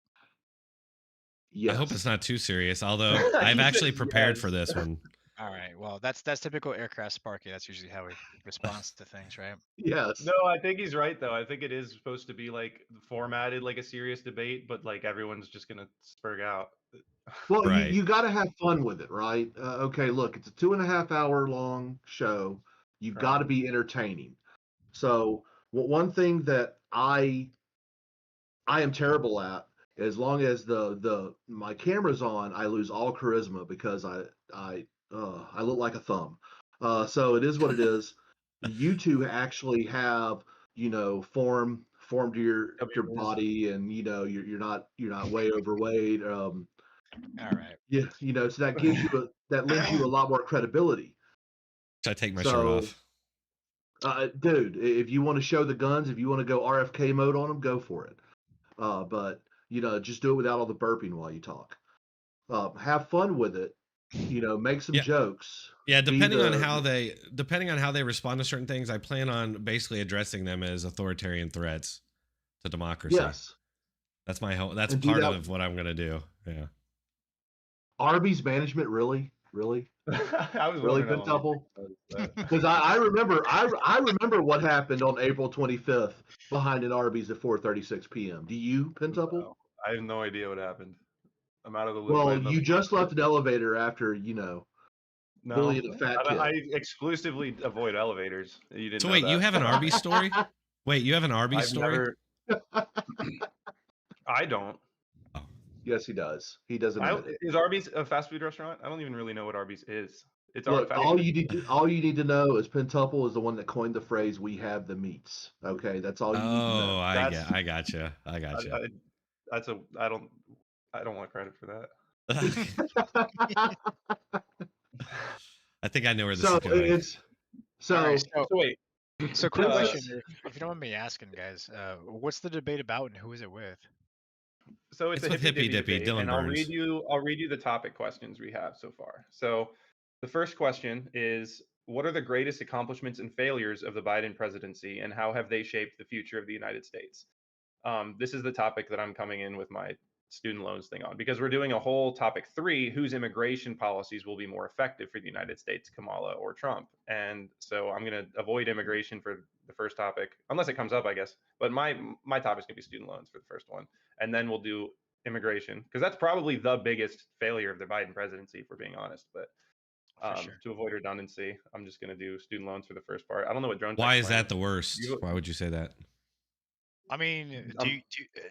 Yes. I hope it's not too serious, although I've He actually said prepared yes. for this one. All right, well, that's typical aircraft Sparky. That's usually how he responds to things, right? Yes. No, I think he's right though. I think it is supposed to be like formatted like a serious debate, but like everyone's just gonna spurg out. Well, Right. you got to have fun with it, right? Okay, look, it's a 2.5 hour long show. You've got to be entertaining. So, one thing that I am terrible at, as long as my camera's on, I lose all charisma because I look like a thumb. So it is what it is. You two actually have formed your body, and you're not way overweight. All right. Yeah, so that gives you that lends you a lot more credibility. Should I take my shirt off? Dude, if you want to show the guns, if you want to go RFK mode on them, go for it. But just do it without all the burping while you talk. Have fun with it. Make some jokes. Yeah, depending on how they respond to certain things, I plan on basically addressing them as authoritarian threats to democracy. Yes. That's part of what I'm gonna do. Yeah. Arby's management, really? I was really wondering how long Pentuple? Because I remember what happened on April 25th behind an Arby's at 4:36 p.m. Do you, Pentuple? No, I have no idea what happened. I'm out of the loop. Well, you just left an elevator after no, bullying a fat kid. I exclusively avoid elevators. You didn't. So know wait, that. you have an Arby's story? Wait, you have an Arby's story? I don't. Yes, he does. He doesn't. Is Arby's a fast food restaurant? I don't even really know what Arby's is. It's Look, all you need to know is Pentuple is the one that coined the phrase "we have the meats." Okay, that's all you need to know. I gotcha. I don't want credit for that. I think I know where this So is going. it's so Alright, So wait, so quick Uh, question, if you don't mind me asking, guys, what's the debate about and who is it with? so it's It's a with hippy Hippy dippy Dippy, debate, Dylan and Burns. I'll read you the topic questions we have so far. So the first question is, what are the greatest accomplishments and failures of the Biden presidency, and how have they shaped the future of the United States? This is the topic that I'm coming in with my student loans thing on, because we're doing a whole topic 3, whose immigration policies will be more effective for the United States, Kamala or Trump. And so I'm going to avoid immigration for the first topic, unless it comes up, I guess. But my topic's going to be student loans for the first one. And then we'll do immigration, because that's probably the biggest failure of the Biden presidency, if we're being honest. But Sure. to avoid redundancy, I'm just going to do student loans for the first part. I don't know what Dronetek's Why is plan that the worst? You- Why would you say that? I mean,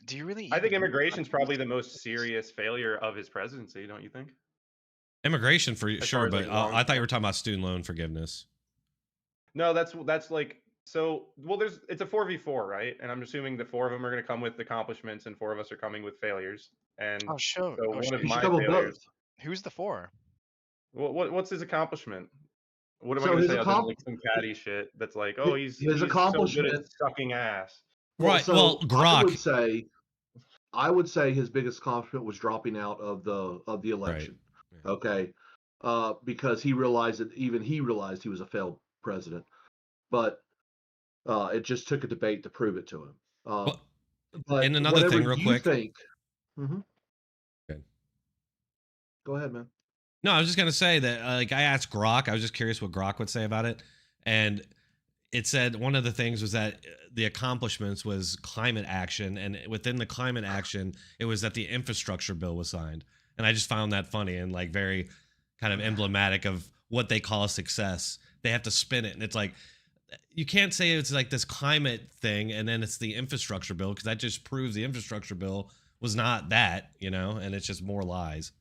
do you really? I think even know immigration's about probably these? the most serious failure of his presidency, don't you think? Immigration for As sure, far as, but like, long I thought you term. were talking about student loan forgiveness. No, that's like, so well, it's a 4v4, right? And I'm assuming the 4 of them are going to come with accomplishments and 4 of us are coming with failures. And Oh, sure. so Oh, one sure. of you should my come with failures. both. Who's the 4? What's his accomplishment? What am I So going to his say other than accom- like some catty shit that's like, oh, he's his so good at accomplishment. sucking ass. Right. So Well, Grok. I would say his biggest accomplishment was dropping out of the election. Yeah. Okay, because he realized he was a failed president, but it just took a debate to prove it to him. Well, But and another whatever thing, real you quick. think, Okay. Go ahead, man. No, I was just gonna say that, like, I asked Grok. I was just curious what Grok would say about it, and it said one of the things was that the accomplishments was climate action, and within the climate action, it was that the infrastructure bill was signed, and I just found that funny and like very kind of emblematic of what they call success. They have to spin it, and it's like you can't say it's like this climate thing, and then it's the infrastructure bill, because that just proves the infrastructure bill was not that, and it's just more lies.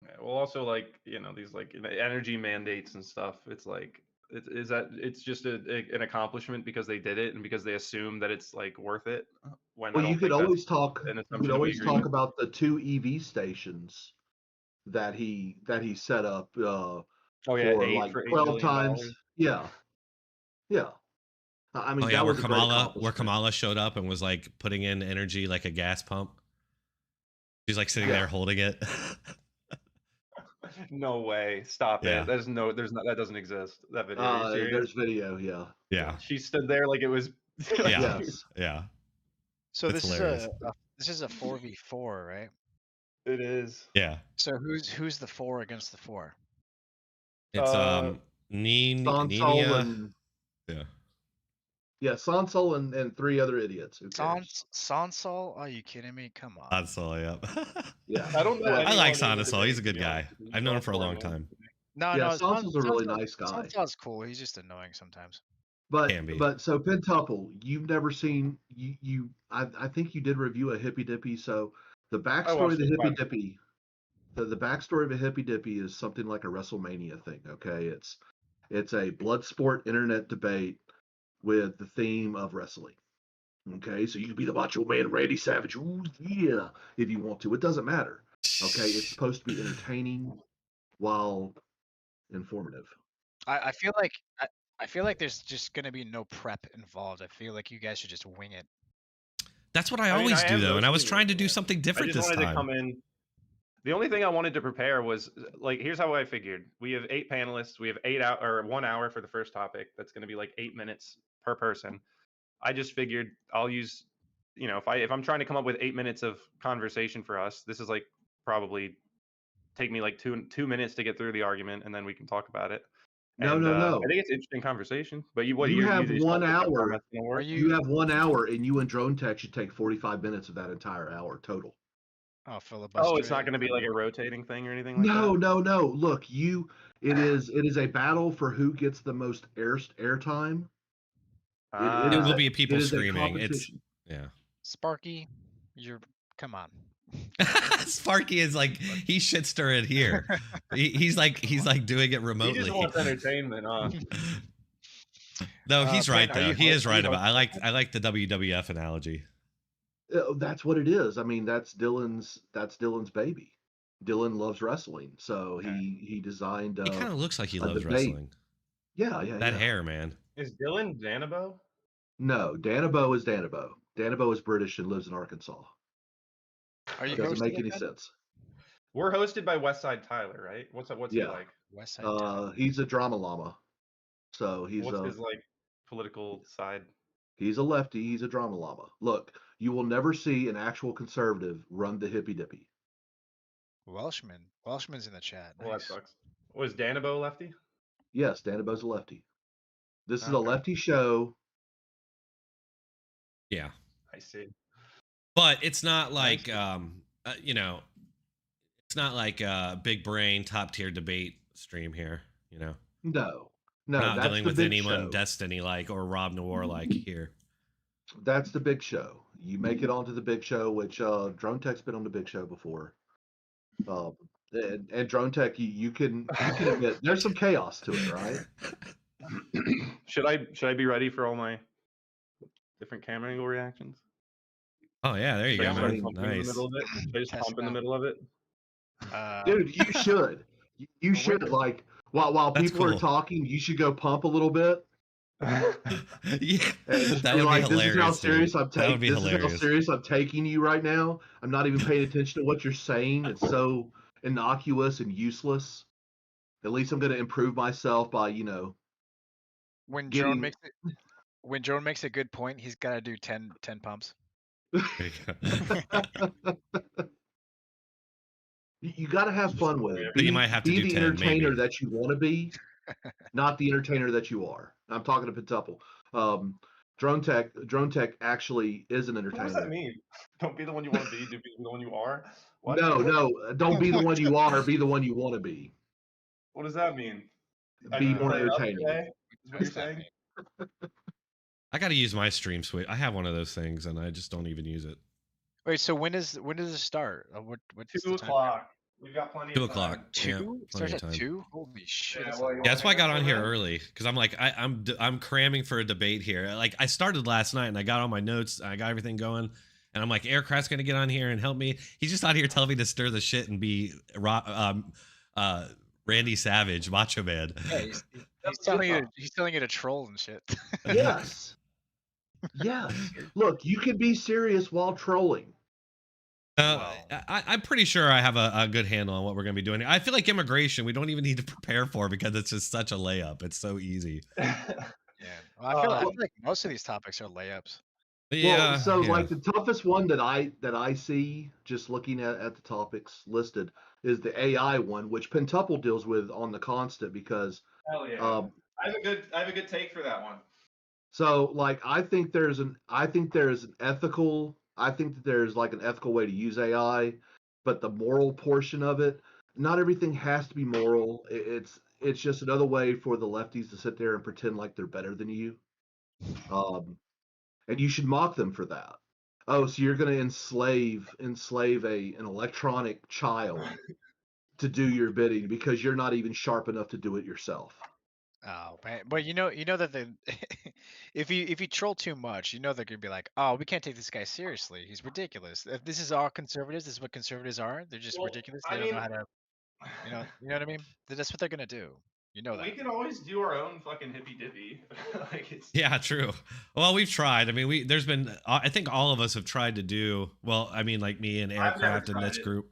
Yeah, well, also, like, these like energy mandates and stuff. It's like, it's just an accomplishment because they did it and because they assume that it's like worth it. When I Well, don't you could think always that's talk. an You could assumption that we always agree talk with. about the 2 EV stations that he set up Oh yeah, for 8 like for $8 12 billion. times. Yeah. I mean, Oh yeah, that where was a great Kamala accomplishment. showed up and was like putting in energy like a gas pump. She's like sitting Yeah. there holding it. No way! Stop Yeah. it. There's not. That doesn't exist. That video. Are you serious? There's video. Yeah. Yeah. She stood there like it was. Yeah. Yes. Yeah. So It's this hilarious. is a 4v4, right? It is. Yeah. So who's the 4 against the 4? It's Sansol Nina. and Yeah. Sansol and 3 other idiots. Who cares? Sansol? Are you kidding me? Come on. Sansol, yep. Yeah. I don't know. Well, I like anyone in the Sansol. He's a debate, good to be guy. honest with you. I've known him for a Sansol long annoying. time. No, Yeah, no, Sansal's a really nice guy. Sansal's cool. He's just annoying sometimes. Can be. But so Pentuple, you've never seen I think you did review a Hippy Dippy. So the backstory of the Hippy Dippy, the backstory of a Hippy Dippy is something like a WrestleMania thing. Okay, it's a blood sport internet debate with the theme of wrestling. Okay, so you can be the Macho Man Randy Savage, ooh yeah, if you want to. It doesn't matter. Okay, it's supposed to be entertaining while informative. I feel like there's just gonna be no prep involved. I feel like you guys should just wing it. That's what I I mean, always I do am though, and I was mostly trying to winging do it. something I different just this wanted to time. come in. The only thing I wanted to prepare was like, here's how I figured. We have 8 panelists. We have 1 hour for the first topic. That's going to be like 8 minutes per person. I just figured I'll use, if I'm trying to come up with 8 minutes of conversation for us, this is like probably take me like two minutes to get through the argument, and then we can talk about it. No. I think it's an interesting conversation. But You have 1 hour. Are You have 1 hour, and you and Dronetek should take 45 minutes of that entire hour total. Oh, filibuster. Oh, it's not going to be like a rotating thing or anything like No. that? Look, it is a battle for who gets the most airtime. It will be people it is a screaming. It's competition. yeah. Sparky, come on. Sparky is like he shit stirring here. he's like doing it remotely. He just wants entertainment, huh? No, he's right Pen, though. He is right you about. I like the WWF analogy. That's what it is. I mean, that's Dylan's baby. Dylan loves wrestling, so he designed He kind of looks like he a loves debate. wrestling. Yeah, That hair, man. Is Dylan Danabo? No, Danabo is Danabo. Danabo is British and lives in Arkansas. Are you Doesn't hosting make it any then? sense. We're hosted by Westside Tyler, right? What's he Yeah. like? West Side Town. He's a drama llama, so What's his like political side? he's a lefty. He's a drama llama. Look, you will never see an actual conservative run the Hippy Dippy. Welshman. Welshman's in the chat. Well, that Nice. sucks. Was Danabo lefty? Yes, Danabo's a lefty. This is a Okay. lefty show. Yeah. I see. But it's not like see. you know, it's not like a big brain top tier debate stream here, you know. No, We're not that's dealing the with big anyone show. Destiny like or Rob Noir like here. That's the big show. You make it onto the big show, which Dronetek's been on the big show before. And Dronetek, you can admit there's some chaos to it, right? Should I be ready for all my different camera angle reactions? Oh yeah, there you Should I go, start man. pumping in the Nice. middle of it? Should I just Test pump in the out. middle of it? Dude, you should. You should like while That's people are cool. talking, you should go pump a little bit. Yeah, And just that be would like, be this is how hilarious, serious dude. I'm That would taking. be This is how hilarious. serious I'm taking you right now. I'm not even paying attention to what you're saying. It's so innocuous and useless. At least I'm going to improve myself by, When getting. Drone makes a good point, he's got to do 10 pumps. There you go. You got to have fun with it. But you might have to be do the 10, entertainer maybe. that you want to be, not the entertainer that you are. I'm talking to Pentuple. Dronetek actually is an What does that entertainer. mean? Don't be the one you want to be. Be the one you are. What? No, don't be the one you are. Be the one you want to be. What does that mean? Be more entertaining. Is what you're What's that saying? mean? I got to use my stream switch. I have one of those things, and I just don't even use it. Wait, so when does it start? What's 2 the time? o'clock. We've got plenty 2 of time. o'clock. 2? Yeah, It plenty starts of at time. 2? Holy shit. Yeah, that's well, a you lot. Yeah, that's why I got on here Alright. early because I'm like I'm cramming for a debate here. Like I started last night and I got all my notes, I got everything going, and I'm like, Aircraft's gonna get on here and help me. He's just out here telling me to stir the shit and be Randy Savage, Macho Man. Yeah, he's telling you to troll and shit. Yes. Yes. Look, you can be serious while trolling. I'm pretty sure I have a good handle on what we're gonna be doing. I feel like immigration we don't even need to prepare for because it's just such a layup. It's so easy. Yeah. Well, I feel like most of these topics are layups. Yeah. Well, so yeah. like the toughest one that I see just looking at the topics listed is the AI one, which Pentuple deals with on the constant because Hell yeah. I have a good take for that one. so like I think there's an ethical that there's like an ethical way to use AI, but the moral portion of it, not everything has to be moral. It's just another way for the lefties to sit there and pretend like they're better than you. And you should mock them for that. Oh, so you're going to enslave an electronic child to do your bidding because you're not even sharp enough to do it yourself. Oh man, but you know that if you troll too much, you know they're gonna be like, oh, we can't take this guy seriously. He's ridiculous. If this is all conservatives, this is what conservatives are. They're just ridiculous. They don't know how to, you know what I mean? That's what they're gonna do. You know that. We can always do our own fucking hippy dippy. Like it's Yeah, true. Well, we've tried. I mean, there's been. I think all of us have tried to do. Well, I mean, like me and I've never Aircraft and tried this it. group.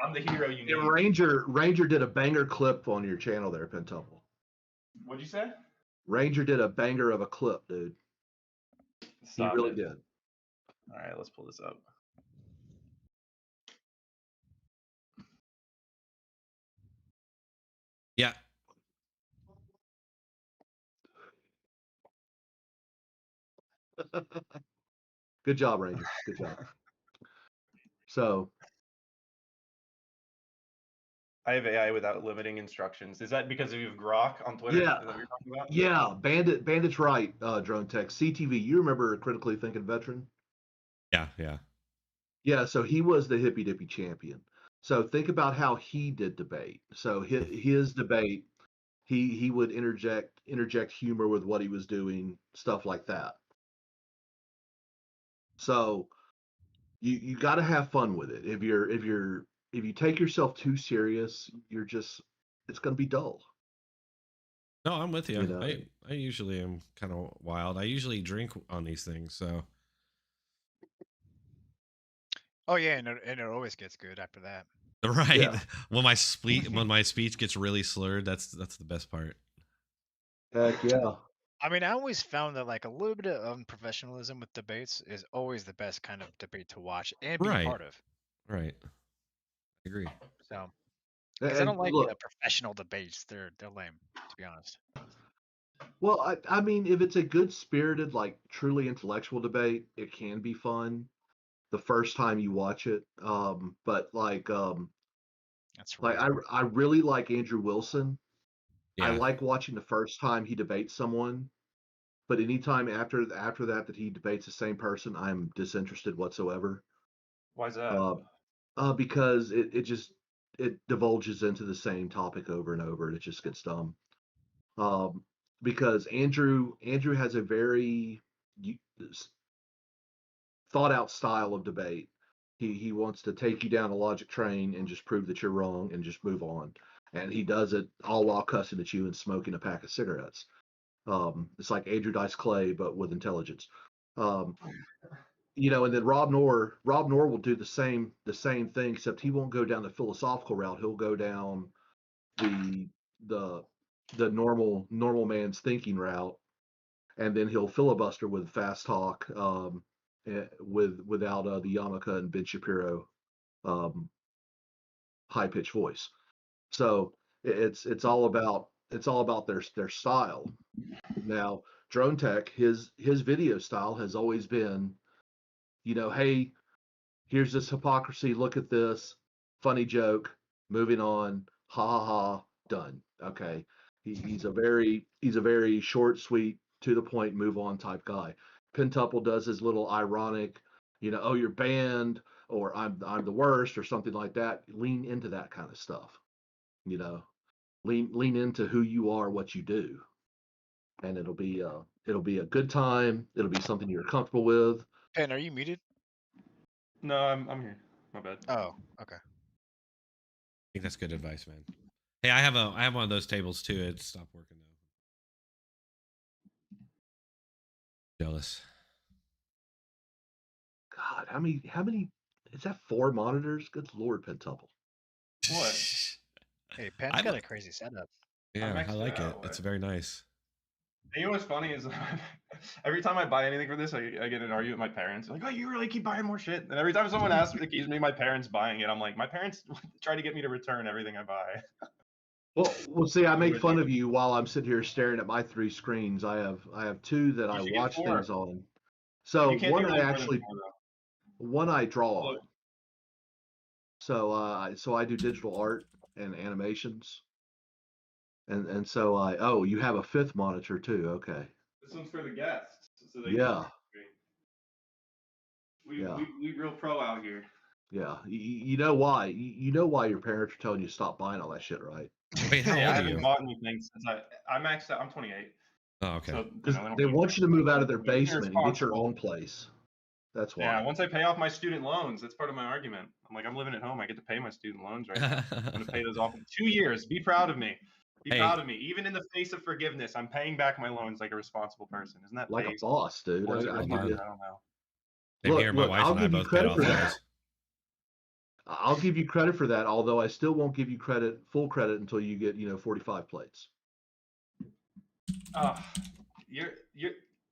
I'm the hero you need. And Ranger did a banger clip on your channel there, Pentuple. What'd you say? Ranger did a banger of a clip, dude. Stop he really it. did. All right, let's pull this up. Yeah. Good job, Ranger. Good job. So I have AI without limiting instructions. Is that because you have Grok on Twitter? Yeah. Is that what you're talking about? yeah, Bandit's right, Dronetek. CTV, you remember Critically Thinking Veteran? Yeah. Yeah. Yeah, so he was the Hippy Dippy champion. So think about how he did debate. So his debate, he would interject humor with what he was doing, stuff like that. So you got to have fun with it. If if you take yourself too serious, it's going to be dull. No, I'm with you. You know? I usually am kind of wild. I usually drink on these things, so. Oh yeah, and it always gets good after that. Right. Yeah. When my speech gets really slurred, that's the best part. Heck yeah. I mean, I always found that like a little bit of unprofessionalism with debates is always the best kind of debate to watch and be a Right. part of. Right. I agree. So, because I And don't like look, professional debates. They're lame, to be honest. well, I mean, if it's a good spirited, like truly intellectual debate, it can be fun the first time you watch it. But That's like rare. I really like Andrew Wilson. I Yeah. like watching the first time he debates someone, but anytime after that he debates the same person, I'm disinterested whatsoever. Why is that? Because it divulges into the same topic over and over, and it just gets dumb. Because Andrew has a very thought out style of debate. He wants to take you down a logic train and just prove that you're wrong and just move on. And he does it all while cussing at you and smoking a pack of cigarettes. It's like Andrew Dice Clay, but with intelligence. Um, and then Rob Noor will do the same thing, except he won't go down the philosophical route. He'll go down the the normal man's thinking route, and then he'll filibuster with fast talk, without the yarmulke and Ben Shapiro high pitched voice. So it's all about their style. Now, Dronetek, his video style has always been, hey, here's this hypocrisy. Look at this funny joke. Moving on. Ha ha ha. Done. Okay. He's a very short, sweet, to the point, move on type guy. Pentuple does his little ironic, oh, you're banned, or I'm the worst, or something like that. Lean into that kind of stuff. Lean into who you are, what you do, and it'll be a good time. It'll be something you're comfortable with. Pen, are you muted? No, I'm here. My bad. Oh, okay. I think that's good advice, man. Hey, I have one of those tables too. It stopped working though. Jealous. God, how many is that? 4 monitors? Good Lord, Pentuple. What? Hey, Pen's got a crazy setup. Yeah, I like it. out, It's very nice. And you know what's funny is every time I buy anything for this, I get in an argument with my parents. Like, oh, you really keep buying more shit. And every time someone accuses me my parents buying it, I'm like, my parents try to get me to return everything I buy. Well, see, I make fun of you while I'm sitting here staring at my 3 screens. I have 2 that I watch things on. So one I draw on. So I do digital art and animations. And so you have a 5th monitor too. Okay. This one's for the guests. So they we real pro out here. Yeah. You know why? You know why your parents are telling you to stop buying all that shit, right? Wait, how old I are haven't you? bought anything since I'm maxed out. I'm 28. Oh, okay. So, they want you to move out of their basement and get your own place. That's why. Yeah, once I pay off my student loans, that's part of my argument. I'm like, I'm living at home. I get to pay my student loans right now. I'm going to pay those off in 2 years. Be proud of me. Be proud of me. Even in the face of forgiveness, I'm paying back my loans like a responsible person. Isn't that like a boss, dude? I don't know. Look, my wife and I both paid off those. I'll give you credit for that, although I still won't give you full credit until you get 45 plates. You're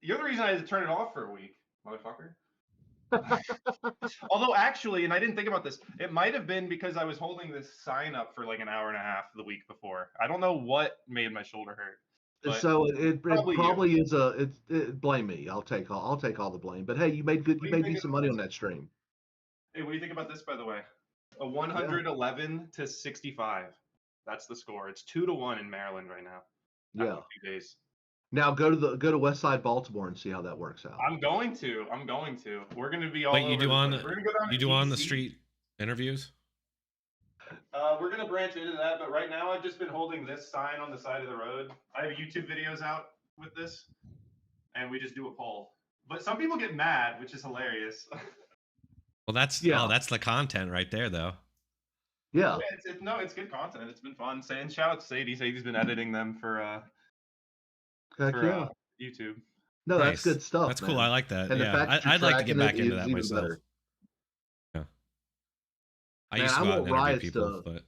the reason I had to turn it off for a week, motherfucker. Although actually, and I didn't think about this, it might have been because I was holding this sign up for like an hour and a half the week before. I don't know what made my shoulder hurt. So it probably is blame me. I'll take all the blame. But hey, you made decent money on that stream. Hey, what do you think about this, by the way? A 111 to 65. That's the score. It's 2-1 in Maryland right now. Yeah. A few days. Now go to West Side Baltimore and see how that works out. I'm going to. We're going to be all Wait, over. you do the on place. We're gonna go down you to do on the DC. street interviews? We're going to branch into that, but right now I've just been holding this sign on the side of the road. I have YouTube videos out with this, and we just do a poll. But some people get mad, which is hilarious. Well, that's the content right there, though. Yeah. No, it's good content. It's been fun. And shout out to Sadie. Sadie's been editing them for Heck yeah. YouTube. No, that's Nice. good stuff. That's cool. man. I like that. And the Yeah, fact that you're I'd like to get tracking back it into is that even myself. better. Yeah. I Man, used to I go out want and interview riots people, to but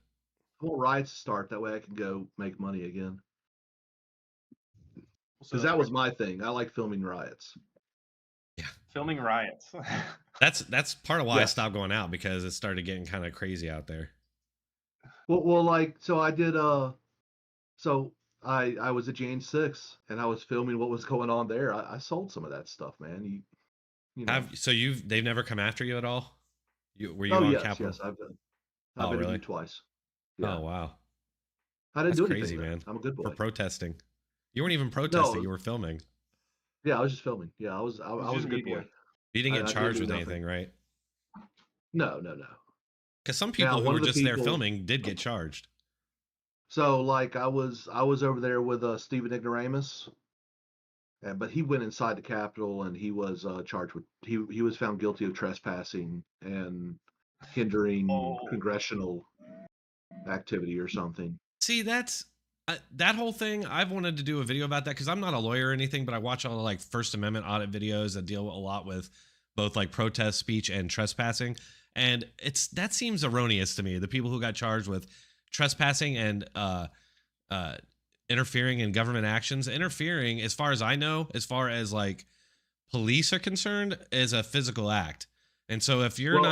I want riots to start. That way I can go make money again. So Because that was my thing. I like filming riots. filming riots. that's part of why I Yes. stopped going out, because it started getting kind of crazy out there. Well, like, so I did, so I was at Jan 6 and I was filming what was going on there. I sold some of that stuff, man. You know. They've never come after you at all? Were you Oh, on yes, Capitol? yes. I've Oh, interviewed really? twice. Yeah. Oh, wow. I didn't That's do crazy, anything, man. I'm a good boy. For protesting. You weren't even protesting, No. you were filming. Yeah, I was just filming. Yeah, I was a good boy. You didn't I get didn't charged do with nothing. anything, right? No. Because some people who one were of the just there people- filming did get charged. So, like, I was over there with Stephen Ignoramus, but he went inside the Capitol and he was charged with he was found guilty of trespassing and hindering congressional activity or something. See, that's that whole thing. I've wanted to do a video about that because I'm not a lawyer or anything, but I watch all the like First Amendment audit videos that deal a lot with both like protest speech and trespassing, and that seems erroneous to me. The people who got charged with trespassing and interfering in government actions, interfering, as far as I know, as far as like police are concerned, is a physical act, and so if you're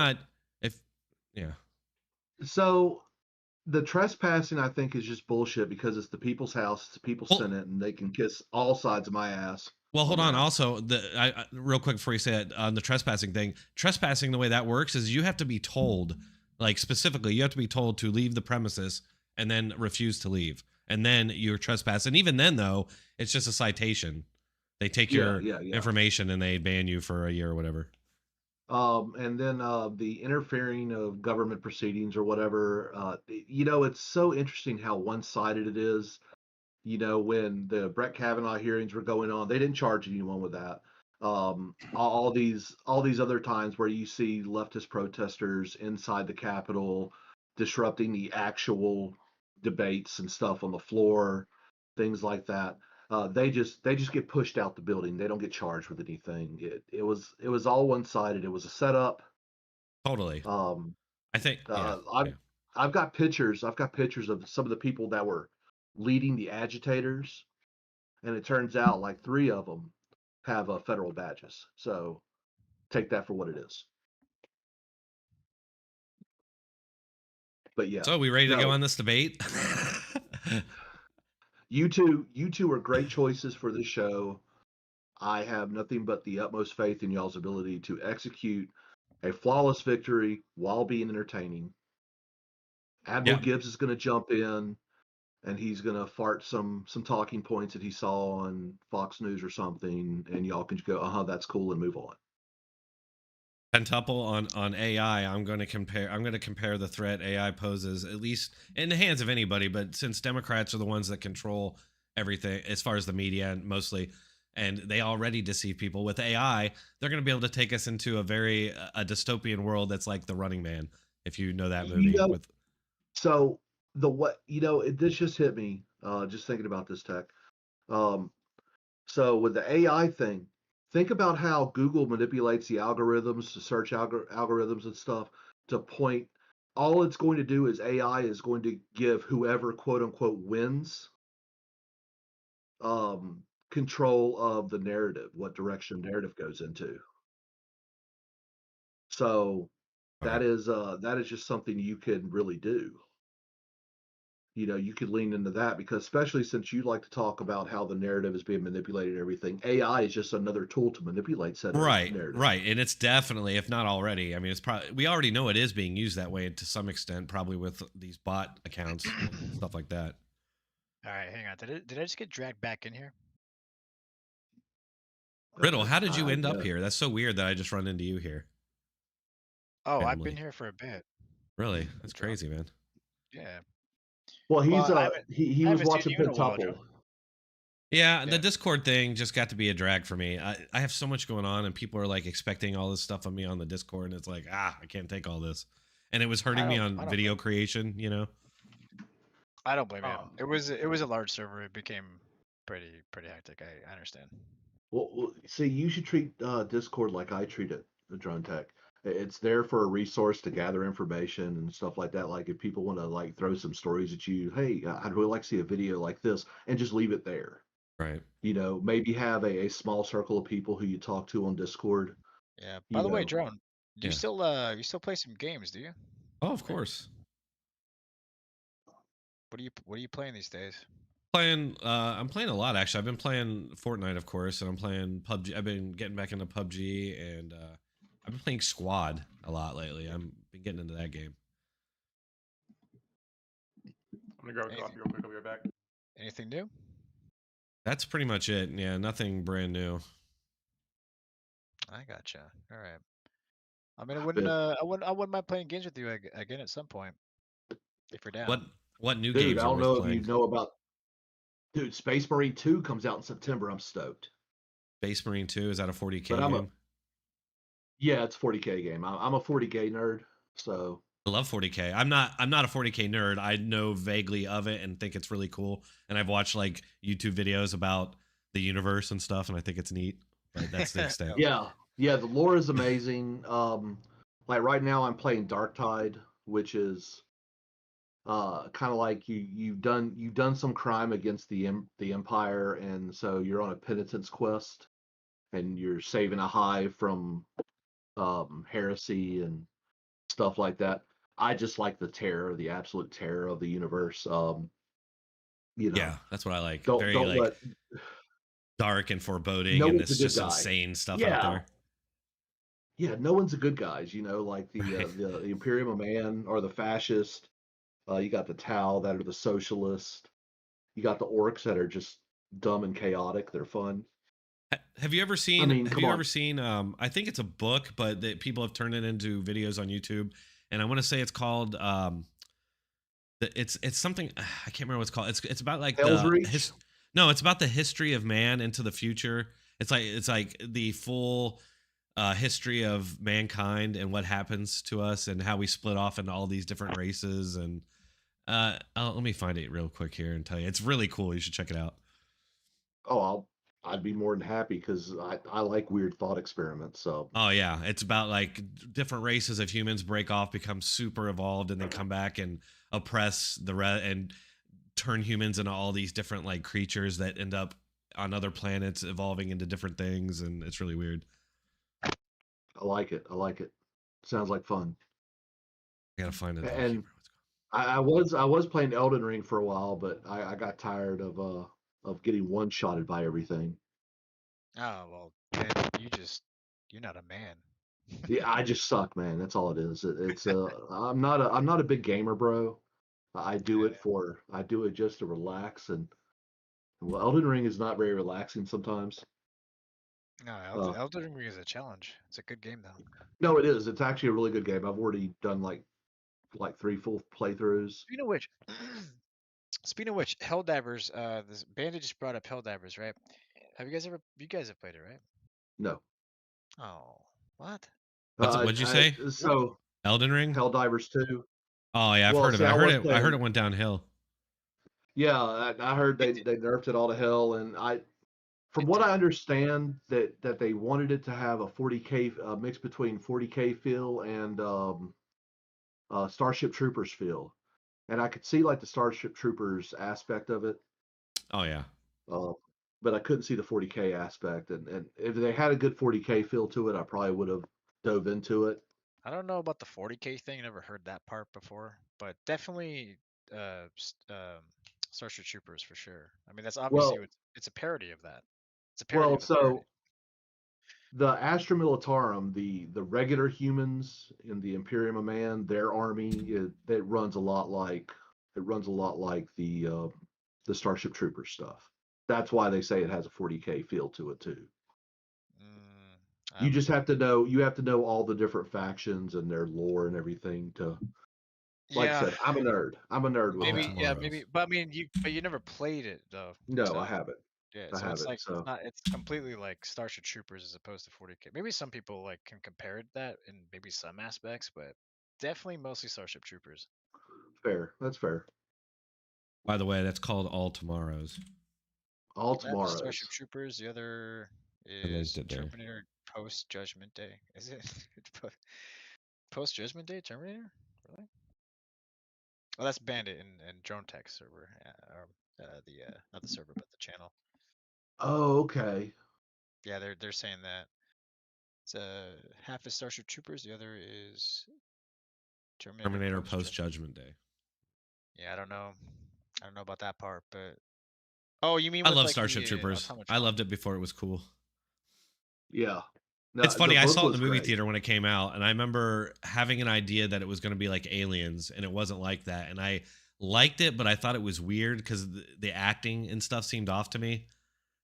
So the trespassing, I think, is just bullshit because it's the people's house, it's the people's Senate, and they can kiss all sides of my ass. Well, hold on. Also, real quick before you say it, on the trespassing thing, trespassing, the way that works is you have to be told, like specifically, you have to be told to leave the premises and then refuse to leave, and then you're trespassing. And even then, though, it's just a citation. They take your information and they ban you for a year or whatever. And then the interfering of government proceedings or whatever, it's so interesting how one-sided it is. When the Brett Kavanaugh hearings were going on, they didn't charge anyone with that. All these other times where you see leftist protesters inside the Capitol disrupting the actual debates and stuff on the floor, things like that. They just get pushed out the building. They don't get charged with anything. It was all one-sided. It was a setup. Totally. I think I've got pictures of some of the people that were leading the agitators, and it turns out like 3 of them have federal badges. So take that for what it is. But yeah. So we ready to go on this debate? You two are great choices for this show. I have nothing but the utmost faith in y'all's ability to execute a flawless victory while being entertaining. Admiral Gibbs is going to jump in, and he's going to fart some talking points that he saw on Fox News or something, and y'all can go, that's cool, and move on. Pentuple on AI. I'm going to compare the threat AI poses, at least in the hands of anybody, but since Democrats are the ones that control everything as far as the media and mostly, and they already deceive people with AI, they're going to be able to take us into a dystopian world that's like The Running Man, if you know that movie. So this just hit me just thinking about this, Tech. So with the AI thing, think about how Google manipulates the algorithms, the search algorithms and stuff to point. All it's going to do is AI is going to give whoever quote unquote wins control of the narrative, what direction narrative goes into. So that is just something you can really do. You could lean into that because, especially since you like to talk about how the narrative is being manipulated and everything, AI is just another tool to manipulate said narrative. Right. And it's definitely, if not already, I mean, it's probably, we already know it is being used that way to some extent, probably with these bot accounts, stuff like that. All right, hang on. Did I just get dragged back in here? Riddle, how did you end up here? That's so weird that I just run into you here. Oh, randomly. I've been here for a bit. Really? That's crazy, man. Yeah. Well, he was watching Pentuple. Yeah, the Discord thing just got to be a drag for me. I have so much going on, and people are like expecting all this stuff of me on the Discord, and it's like, I can't take all this. and it was hurting me I on don't video creation. You know. I don't blame you. Um, It was a large server. It became pretty hectic. I understand. well, see, you should treat Discord like I treat it, the Dronetek. It's there for a resource to gather information and stuff like that. Like if people want to like throw some stories at you, hey, I'd really like to see a video like this, and just leave it there. Right. You know, maybe have a small circle of people who you talk to on Discord. Yeah. By You the way, know, Drone, do Yeah. you still play some games? Do you? Oh, of course. What are you playing these days? I'm playing a lot actually. I've been playing Fortnite, of course, and I'm playing PUBG. I've been getting back into PUBG, and I've been playing Squad a lot lately. I've been getting into that game. I'm gonna grab a coffee real quick. I'll be right back. Anything new? That's pretty much it. Yeah, nothing brand new. I gotcha. All right. I mean, but I wouldn't mind playing games with you again at some point if you're down. What new dude, games I are don't worth know if you playing? know about. Dude, Space Marine 2 comes out in September. I'm stoked. Space Marine 2, is that a 40K But game? Yeah, it's 40K game. I'm a 40K nerd, so I love 40K. I'm not a 40K nerd. I know vaguely of it and think it's really cool. And I've watched like YouTube videos about the universe and stuff, and I think it's neat. But that's the extent. yeah, the lore is amazing. Like right now, I'm playing Dark Tide, which is kind of like you've done some crime against the Empire, and so you're on a penitence quest, and you're saving a hive from heresy and stuff like that. I just like the terror, the absolute terror of the universe. You know, Yeah, that's what I like. don't Very don't like let dark and foreboding, no and one's a this good just guy. insane stuff out Yeah, there. yeah, no one's a good guys. You know, like Right. the Imperium of Man or the fascist. You got the Tau that are the socialists. You got the orcs that are just dumb and chaotic. They're fun. Have you ever I seen? mean, Have come you on. ever seen? I think it's a book, but that people have turned it into videos on YouTube, and I want to say it's called. It's something I can't remember what it's called. It's about like Hell's Reach. No, it's about the history of man into the future. It's like the full history of mankind and what happens to us and how we split off into all these different races. And let me find it real quick here and tell you. It's really cool. You should check it out. Oh, I'd be more than happy because I like weird thought experiments. So Oh yeah, it's about like different races of humans break off, become super evolved, and then come back and oppress and turn humans into all these different like creatures that end up on other planets, evolving into different things, and it's really weird. I like it. I like it. Sounds like fun. I gotta find it. I can't And remember what's I was playing Elden Ring for a while, but I got tired of getting one shotted by everything. Oh well, then you're not a man. Yeah, I just suck, man. That's all it is. It's I'm not a big gamer, bro. I do it just to relax, and well, Elden Ring is not very relaxing sometimes. No, Uh, Elden Ring is a challenge. It's a good game though. no, it is. It's actually a really good game. I've already done like 3 full playthroughs. Speaking of which, speaking of which, Helldivers. This Bandit just brought up Helldivers, right? You guys have played it, right? No. Oh, what? what'd you say? So Elden Ring? Helldivers 2. Oh yeah, I've Well, heard of see, it. I I heard was it. I heard playing. it went downhill. Yeah, I heard they It they nerfed it all to hell, and from it what did. I understand, that they wanted it to have a 40K mix between 40K feel and Starship Troopers feel, and I could see like the Starship Troopers aspect of it, Oh yeah. uh, but I couldn't see the 40K aspect. And if they had a good 40K feel to it, I probably would have dove into it. I don't know about the 40K thing. Never heard that part before, but definitely Starship Troopers for sure. I mean, that's obviously Well, it's a parody of that. It's a parody well, of a parody. so the Astra Militarum, the regular humans in the Imperium of Man, their army, it runs a lot like the Starship Troopers stuff. That's why they say it has a 40K feel to it too. I You don't just have to know all the different factions and their lore and everything to. Like I Yeah, said, I'm a nerd. I'm a nerd with Oh, that. tomorrow. but I mean, you never played it though, No, I so haven't. yeah, I so it's haven't. like it's So not it's completely like Starship Troopers as opposed to 40K. Maybe some people like can compare that in maybe some aspects, but definitely mostly Starship Troopers. Fair. That's fair. By the way, that's called All Tomorrows. All That was Starship tomorrows. Troopers. The other I linked is it there. Terminator Post Judgment Day. Is it Post Judgment Day? Terminator? Really? Oh, that's Bandit and Dronetek server. Not the server, but the channel. Oh, okay. Yeah, they're saying that. It's half is Starship Troopers. The other is Terminator Post Judgment Day. Yeah, I don't know. I don't know about that part, but oh, you mean I with love like Starship the Troopers. I Automatron? loved it before it was cool. Yeah. No, It's funny. the I book saw it in was the movie great. theater when it came out, and I remember having an idea that it was going to be like Aliens, and it wasn't like that. And I liked it, but I thought it was weird because the acting and stuff seemed off to me,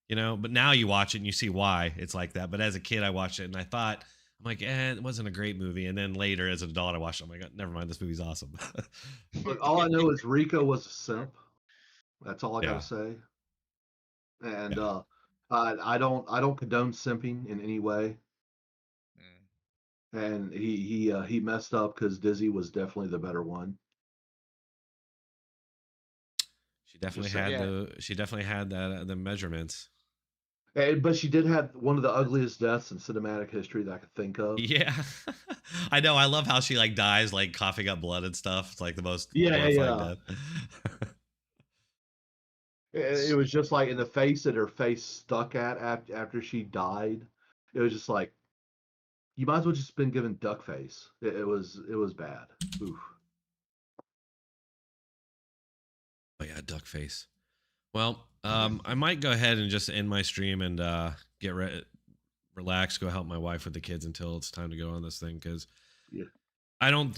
you know. But now you watch it and you see why it's like that. But as a kid, I watched it and I thought, I'm like, it wasn't a great movie. And then later, as an adult, I watched it. I'm like, never mind, this movie's awesome. Look, all I know is Rico was a simp. That's all I Yeah. gotta say. And Yeah. I don't condone simping in any way. Mm. And he messed up because Dizzy was definitely the better one. She definitely Just had saying. she definitely had the measurements. But she did have one of the ugliest deaths in cinematic history that I could think of. Yeah. I know. I love how she like dies like coughing up blood and stuff. It's like the most Yeah, horrifying yeah. death. It was just like in the face that her face stuck at after she died. It was just like, you might as well just been given duck face. It was bad. Oof. Oh yeah, duck face. Well, I might go ahead and just end my stream and get relax, go help my wife with the kids until it's time to go on this thing because Yeah. I don't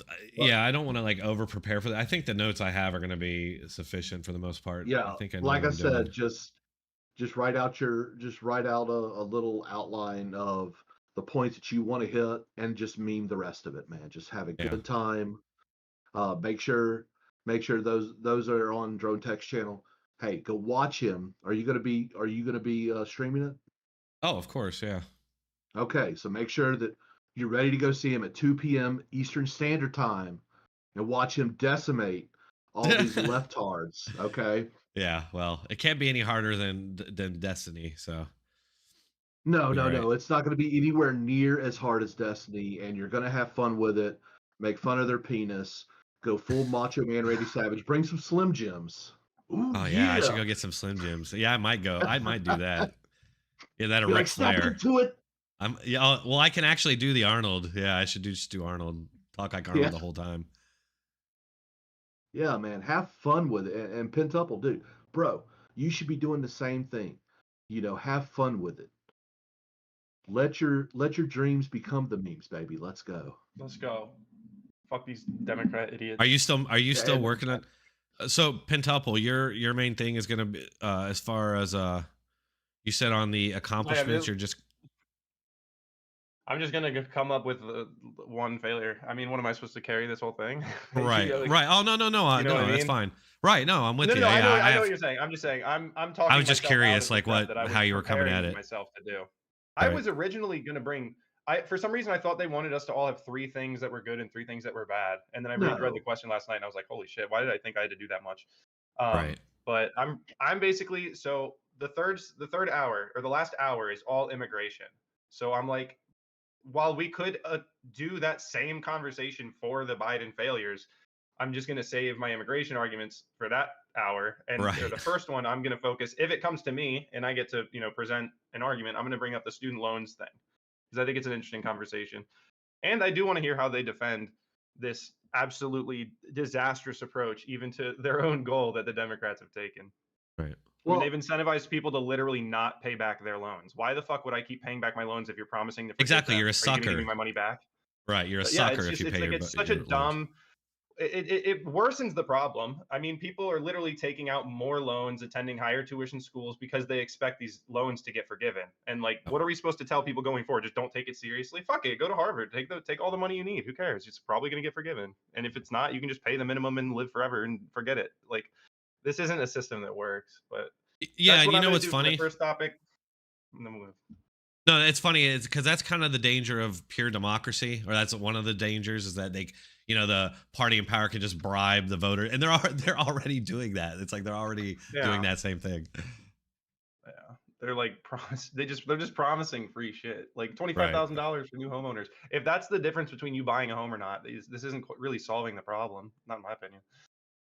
want to like over prepare for that. I think the notes I have are going to be sufficient for the most part. Yeah, I think I know like what I I'm said, doing. just write out a little outline of the points that you want to hit and just meme the rest of it, man. Just have a Yeah. good time. Make sure those are on Dronetek's channel. Hey, go watch him. Are you gonna be streaming it? Oh, of course, yeah. Okay, so make sure that you're ready to go see him at 2 p.m. Eastern Standard Time and watch him decimate all these leftards. Okay. Yeah, well, it can't be any harder than Destiny, so No, you're no, right. no. It's not going to be anywhere near as hard as Destiny, and you're going to have fun with it. Make fun of their penis. Go full Macho Man Randy Savage. Bring some Slim Jims. Ooh, Oh yeah, I should yeah. go get some Slim Jims. Yeah, I might go. I might do that. Yeah, that a Be Ric like, snap Flair. into it. Well, I can actually do the Arnold. Yeah, I should just do Arnold. Talk like Arnold Yeah. the whole time. Yeah, man. Have fun with it. And Pentuple, dude, bro, you should be doing the same thing. Have fun with it. Let your dreams become the memes, baby. Let's go. Let's go. Fuck these Democrat idiots. Are you still and- working on? So Pentuple, your main thing is gonna be as far as you said on the accomplishments. You're just. I'm just gonna come up with one failure. I mean, what am I supposed to carry this whole thing? Right, Yeah, like, right. Oh no, I that's mean? fine. Right, no, I'm with you. No, I know have, what you're saying. I'm just saying. I'm talking. I was just myself out curious, of the like step that I how was you were coming at preparing it. myself to do. I Right. was originally gonna bring. For some reason I thought they wanted us to all have 3 things that were good and 3 things that were bad. And then I reread No. the question last night and I was like, holy shit, why did I think I had to do that much? Right. But I'm basically, so the third hour or the last hour is all immigration. So I'm like, while we could do that same conversation for the Biden failures, I'm just going to save my immigration arguments for that hour. And Right. the first one, I'm going to focus, if it comes to me and I get to, present an argument, I'm going to bring up the student loans thing because I think it's an interesting conversation. And I do want to hear how they defend this absolutely disastrous approach, even to their own goal that the Democrats have taken. Right. Well, they've incentivized people to literally not pay back their loans. Why the fuck would I keep paying back my loans if you're promising to forgive Exactly, them? you're a Are you gonna sucker. give me my money back? Right, you're a Yeah, sucker if you pay it's such your a loans. dumb. It worsens the problem. I mean, people are literally taking out more loans, attending higher tuition schools because they expect these loans to get forgiven. And like, what are we supposed to tell people going forward? Just don't take it seriously. Fuck it, go to Harvard. Take all the money you need. Who cares? It's probably going to get forgiven. And if it's not, you can just pay the minimum and live forever and forget it. Like, this isn't a system that works. But yeah, that's and what you I'm know gonna what's do for the funny? first topic. And then we'll move. No, it's funny. It's because that's kind of the danger of pure democracy, or that's one of the dangers is that you know, the party in power can just bribe the voter, and they're already doing that. It's like they're already doing that same thing. Yeah, they're like they're just promising free shit, like $25,000 for new homeowners. If that's the difference between you buying a home or not, this isn't really solving the problem, not in my opinion.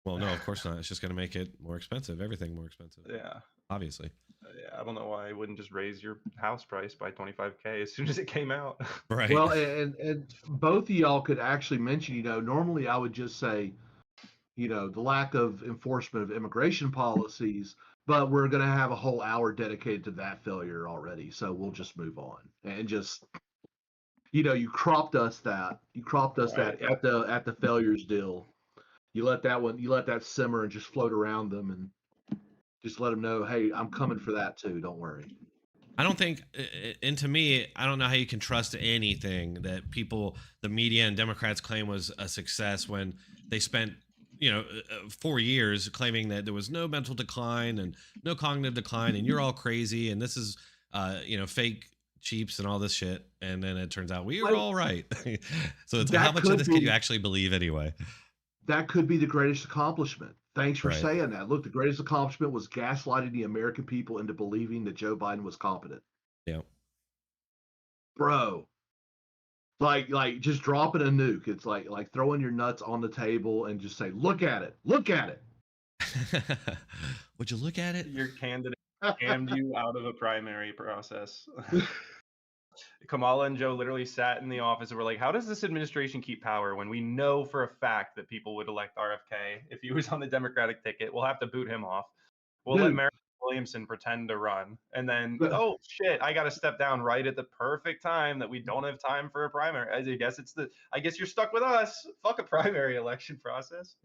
Well, no, of course not. It's just going to make it more expensive. Everything more expensive. Yeah, obviously. Yeah, I don't know why I wouldn't just raise your house price by 25K as soon as it came out. Right. Well, and both of y'all could actually mention, you know, normally I would just say, you know, the lack of enforcement of immigration policies, but we're going to have a whole hour dedicated to that failure already. So we'll just move on and just, you know, you cropped us that at the failures deal. You let that simmer and just float around them and just let them know, hey, I'm coming for that too. Don't worry. I don't think, and to me, I don't know how you can trust anything that people, the media and Democrats claim was a success when they spent, you know, 4 years claiming that there was no mental decline and no cognitive decline, and you're all crazy, and this is, you know, fake cheaps and all this shit, and then it turns out we were all right. So it's how much of this can you actually believe anyway? That could be the greatest accomplishment. Thanks for saying that. Look, the greatest accomplishment was gaslighting the American people into believing that Joe Biden was competent. Yeah. Bro. Like just dropping a nuke. It's like throwing your nuts on the table and just say, look at it. Look at it. Would you look at it? Your candidate scammed you out of a primary process. Kamala and Joe literally sat in the office and were like, how does this administration keep power when we know for a fact that people would elect RFK if he was on the Democratic ticket? We'll have to boot him off. We'll let Marianne Williamson pretend to run. And then, oh, shit, I got to step down right at the perfect time that we don't have time for a primary. I guess you're stuck with us. Fuck a primary election process.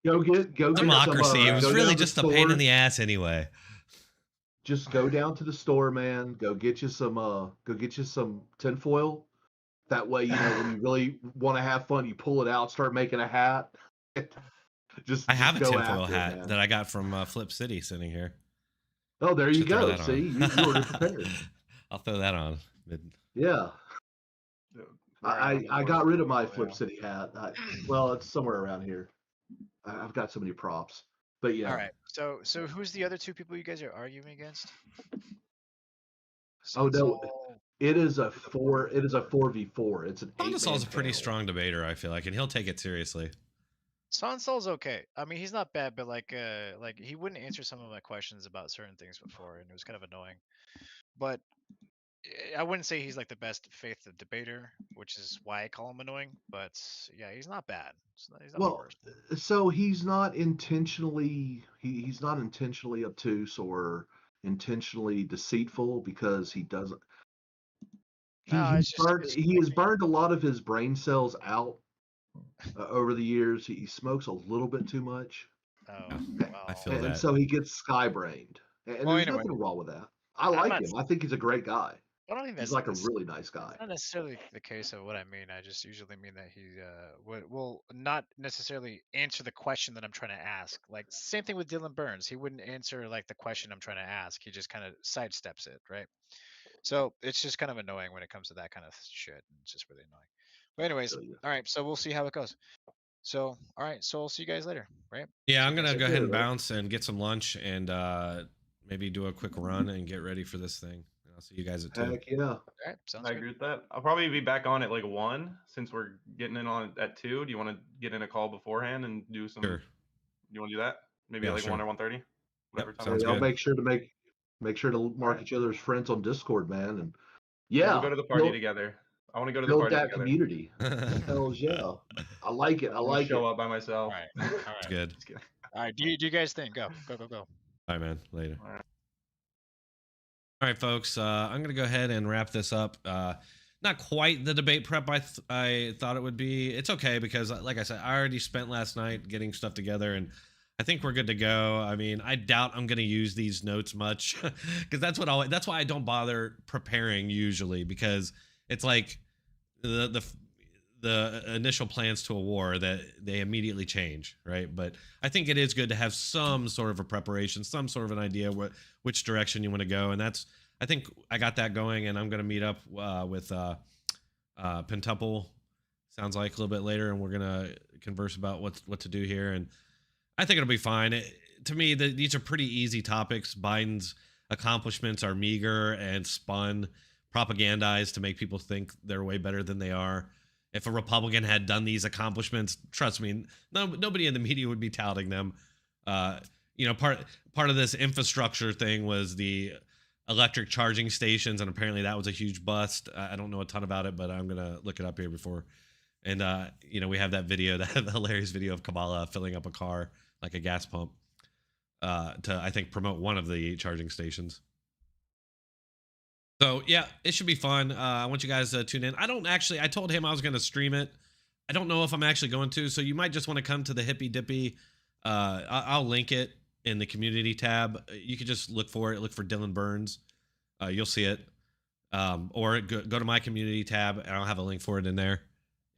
Go get democracy. It was really just a pain in the ass anyway. Just go down to the store, man. Go get you some tinfoil. That way, you know, when you really want to have fun, you pull it out, start making a hat. I have a tinfoil hat that I got from Flip City sitting here. Oh, there you go. See, you were prepared. I'll throw that on. Yeah. I got rid of my Flip City hat. Well, it's somewhere around here. I've got so many props. But yeah. All right. So who's the other two people you guys are arguing against? Oh no, it is a 4v4. It's an 8-man Sondersal's a pretty strong debater, I feel like, and he'll take it seriously. Sondersal's okay. I mean, he's not bad, but like he wouldn't answer some of my questions about certain things before, and it was kind of annoying. But I wouldn't say he's like the best faith debater, which is why I call him annoying. But yeah, he's not bad. He's not the worst. So he's not intentionally obtuse or intentionally deceitful because he doesn't. He has burned a lot of his brain cells out over the years. He smokes a little bit too much. Oh, wow. I feel that. And so he gets sky-brained. And there's nothing wrong with that. I like him. I think he's a great guy. I don't think he's like a really nice guy. Not necessarily the case of what I mean. I just usually mean that he will not necessarily answer the question that I'm trying to ask. Like same thing with Dylan Burns. He wouldn't answer like the question I'm trying to ask. He just kind of sidesteps it, right? So it's just kind of annoying when it comes to that kind of shit. It's just really annoying. But anyways, all right. So we'll see how it goes. So all right. So I'll see you guys later, right? Yeah, I'm gonna go ahead and bounce and get some lunch and maybe do a quick run and get ready for this thing. I'll see you guys at 2. Heck yeah. All right, sounds I good. agree with that. I'll probably be back on at like 1 since we're getting in on at 2. Do you want to get in a call beforehand and do some? Sure. You want to do that? Maybe at like 1 or 1:30. Whatever time. I'll make sure to mark each other as friends on Discord, man. And we'll go to the party together. I want to go to the party that together. Community. Hells yeah. I like it. I like show up by myself. All right. It's good. All right. Do you guys think? Go. All right, man. Later. All right, folks. I'm gonna go ahead and wrap this up. Not quite the debate prep I thought it would be. It's okay because, like I said, I already spent last night getting stuff together, and I think we're good to go. I mean, I doubt I'm gonna use these notes much because that's why I don't bother preparing usually, because it's like the initial plans to a war that they immediately change, right? But I think it is good to have some sort of a preparation, some sort of an idea which direction you want to go, and I think I got that going, and I'm going to meet up with Pentuple sounds like a little bit later, and we're gonna converse about what to do here. And I think it'll be fine. To me, these are pretty easy topics. Biden's accomplishments are meager and spun, propagandized to make people think they're way better than they are. If a Republican had done these accomplishments, trust me, nobody in the media would be touting them. Part of this infrastructure thing was the electric charging stations, and apparently that was a huge bust. I don't know a ton about it, but I'm gonna look it up here before. And we have that video, that hilarious video of Kamala filling up a car like a gas pump to, I think, promote one of the charging stations. So yeah, it should be fun. I want you guys to tune in. I told him I was going to stream it. I don't know if I'm actually going to, so you might just want to come to the Hippy Dippy. I'll link it in the community tab. You can just look for it. Look for Dylan Burns. You'll see it. Or go to my community tab, and I'll have a link for it in there,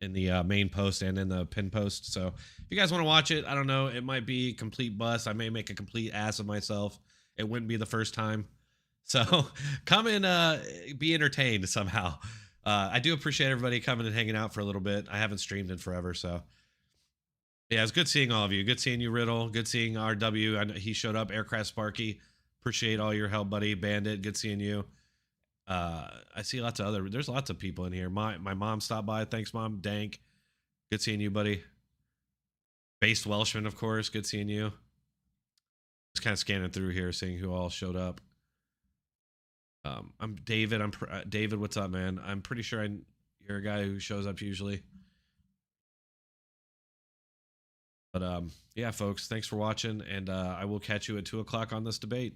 in the main post and in the pin post. So if you guys want to watch it, I don't know, it might be complete bust. I may make a complete ass of myself. It wouldn't be the first time. So come and be entertained somehow. I do appreciate everybody coming and hanging out for a little bit. I haven't streamed in forever, so yeah, it's good seeing all of you. Good seeing you, Riddle. Good seeing RW. I know he showed up. Aircraft Sparky. Appreciate all your help, buddy. Bandit. Good seeing you. I see there's lots of people in here. My mom stopped by. Thanks, Mom. Dank. Good seeing you, buddy. Based Welshman, of course. Good seeing you. Just kind of scanning through here, seeing who all showed up. I'm David. David. What's up, man? I'm pretty sure you're a guy who shows up usually. But yeah, folks, thanks for watching, and I will catch you at 2 o'clock on this debate.